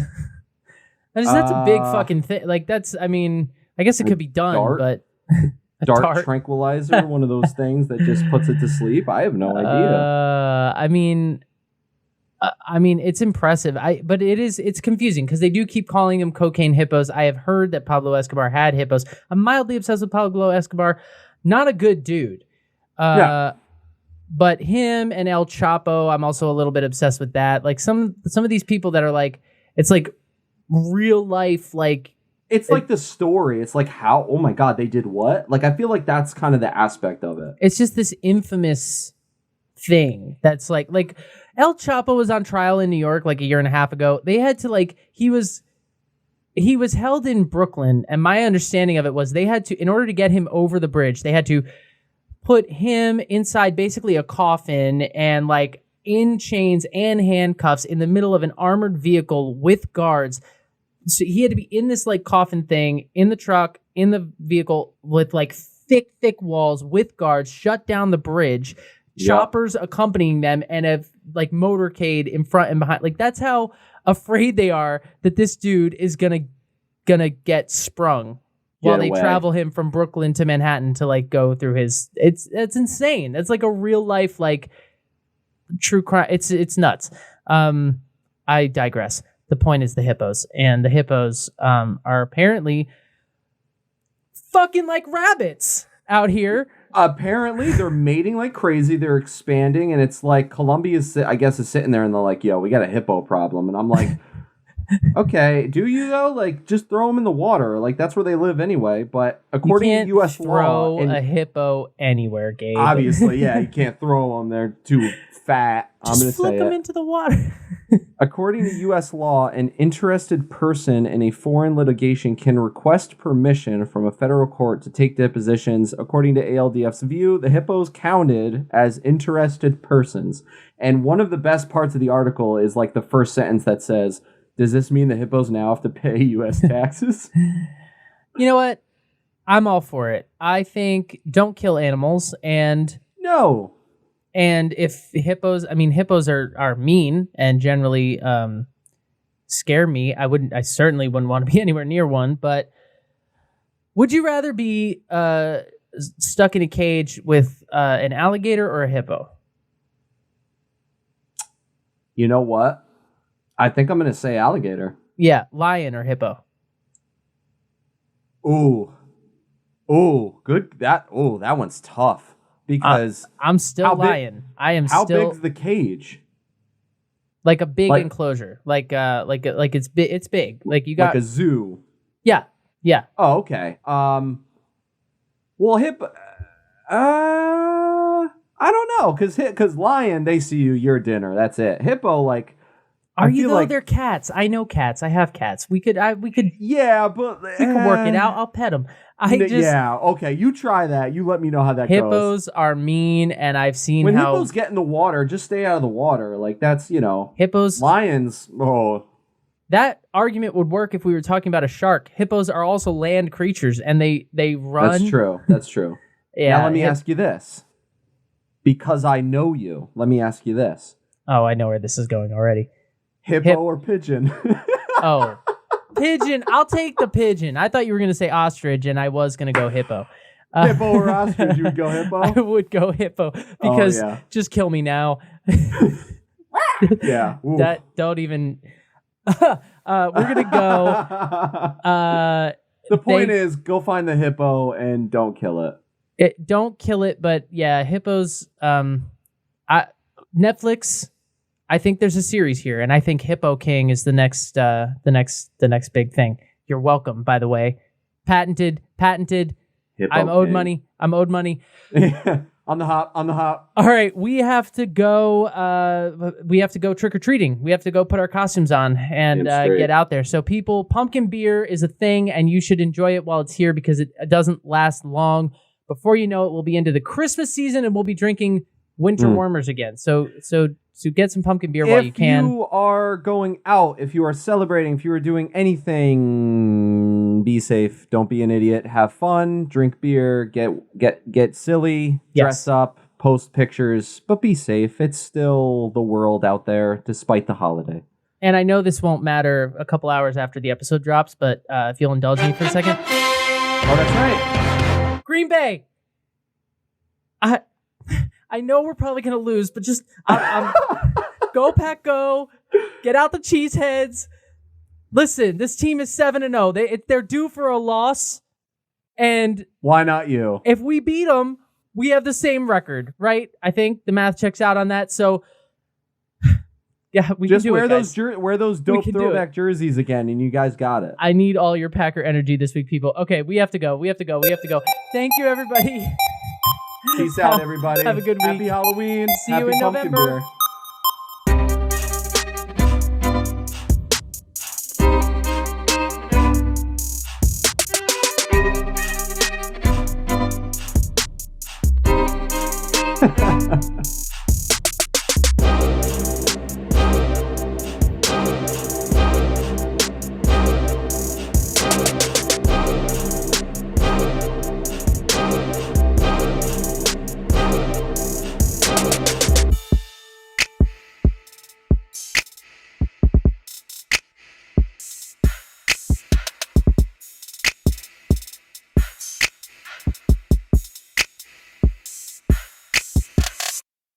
That's a big fucking thing. Like, I guess it could be done, but... Dark tranquilizer, one of those things that just puts it to sleep? I have no idea. It's impressive. But it's confusing because they do keep calling them cocaine hippos. I have heard that Pablo Escobar had hippos. I'm mildly obsessed with Pablo Escobar. Not a good dude. Yeah. But him and El Chapo, I'm also a little bit obsessed with that. Like some of these people that are like, it's like real life, like it's like the story. It's like how, oh my God, they did what? Like, I feel like that's kind of the aspect of it. It's just this infamous thing that's like El Chapo was on trial in New York like a year and a half ago. They had to he was held in Brooklyn, and my understanding of it was they had to, in order to get him over the bridge, they had to put him inside basically a coffin and like in chains and handcuffs in the middle of an armored vehicle with guards. So he had to be in this like coffin thing in the truck, in the vehicle with like thick walls with guards, shut down the bridge, choppers accompanying them, and a like motorcade in front and behind. Like that's how afraid they are that this dude is gonna get sprung while they travel him from Brooklyn to Manhattan to like go through his. It's insane. It's like a real life like true crime. It's nuts. I digress. The point is the hippos, and the hippos are apparently fucking like rabbits out here. Apparently, they're mating like crazy. They're expanding, and it's like Columbia's, I guess, is sitting there, and they're like, "Yo, we got a hippo problem." And I'm like, "Okay, do you though? Like, just throw them in the water. Like, that's where they live anyway." But according to U.S. law, throw a hippo anywhere, Gabe. Obviously, yeah, you can't throw them. They're too fat. Just I'm gonna flip say them it. into the water. According to U.S. law, an interested person in a foreign litigation can request permission from a federal court to take depositions. According to ALDF's view, the hippos counted as interested persons. And one of the best parts of the article is like the first sentence that says, "Does this mean the hippos now have to pay U.S. taxes?" You know what? I'm all for it. I think don't kill animals, and No. And if hippos are mean and generally scare me. I certainly wouldn't want to be anywhere near one. But would you rather be stuck in a cage with an alligator or a hippo? You know what? I think I'm going to say alligator. Yeah, lion or hippo. Ooh, good. That one's tough. Because I'm still lion. I am how still. How big's the cage? Like a big enclosure. Like it's big. It's big. Like you got like a zoo. Yeah. Oh, okay. Well, I don't know, because lion, they see you, you're dinner. That's it. Hippo, like. Are you though? Like, they're cats. I know cats. I have cats. We could. Yeah, but we could work it out. I'll pet them. Yeah. Okay. You try that. You let me know how that goes. Hippos are mean, and I've seen when how hippos get in the water, just stay out of the water. Like that's hippos. Lions. Oh. That argument would work if we were talking about a shark. Hippos are also land creatures, and they run. That's true. Yeah. Now let me ask you this, because I know you. Let me ask you this. Oh, I know where this is going already. Hippo or pigeon? Oh, pigeon. I'll take the pigeon. I thought you were going to say ostrich, and I was going to go hippo. Hippo or ostrich? You would go hippo? I would go hippo because just kill me now. Yeah. Ooh. That don't even. We're going to go. The point is, go find the hippo and don't kill it. Don't kill it, but yeah, hippos. Netflix. I think there's a series here, and I think Hippo King is the next big thing. You're welcome, by the way. Patented. Hippo I'm owed King. money. I'm owed money. On the hop. All right, we have to go. We have to go trick or treating. We have to go put our costumes on and get out there. So, people, pumpkin beer is a thing, and you should enjoy it while it's here because it doesn't last long. Before you know it, we'll be into the Christmas season, and we'll be drinking winter warmers again. So get some pumpkin beer while you can. If you are going out, if you are celebrating, if you are doing anything, be safe. Don't be an idiot. Have fun. Drink beer. Get silly. Dress up. Post pictures. But be safe. It's still the world out there, despite the holiday. And I know this won't matter a couple hours after the episode drops, but if you'll indulge me for a second. Oh, that's right. Green Bay. I know we're probably going to lose, but just go Pack Go. Get out the cheeseheads. Listen, this team is 7-0. They're due for a loss. And why not you? If we beat them, we have the same record, right? I think the math checks out on that. So yeah, we just can do it, wear those dope throwback jerseys again, and you guys got it. I need all your Packer energy this week, people. Okay, we have to go. Thank you, everybody. Peace out, everybody. Have a good week. Happy Halloween. See you in November. Beer.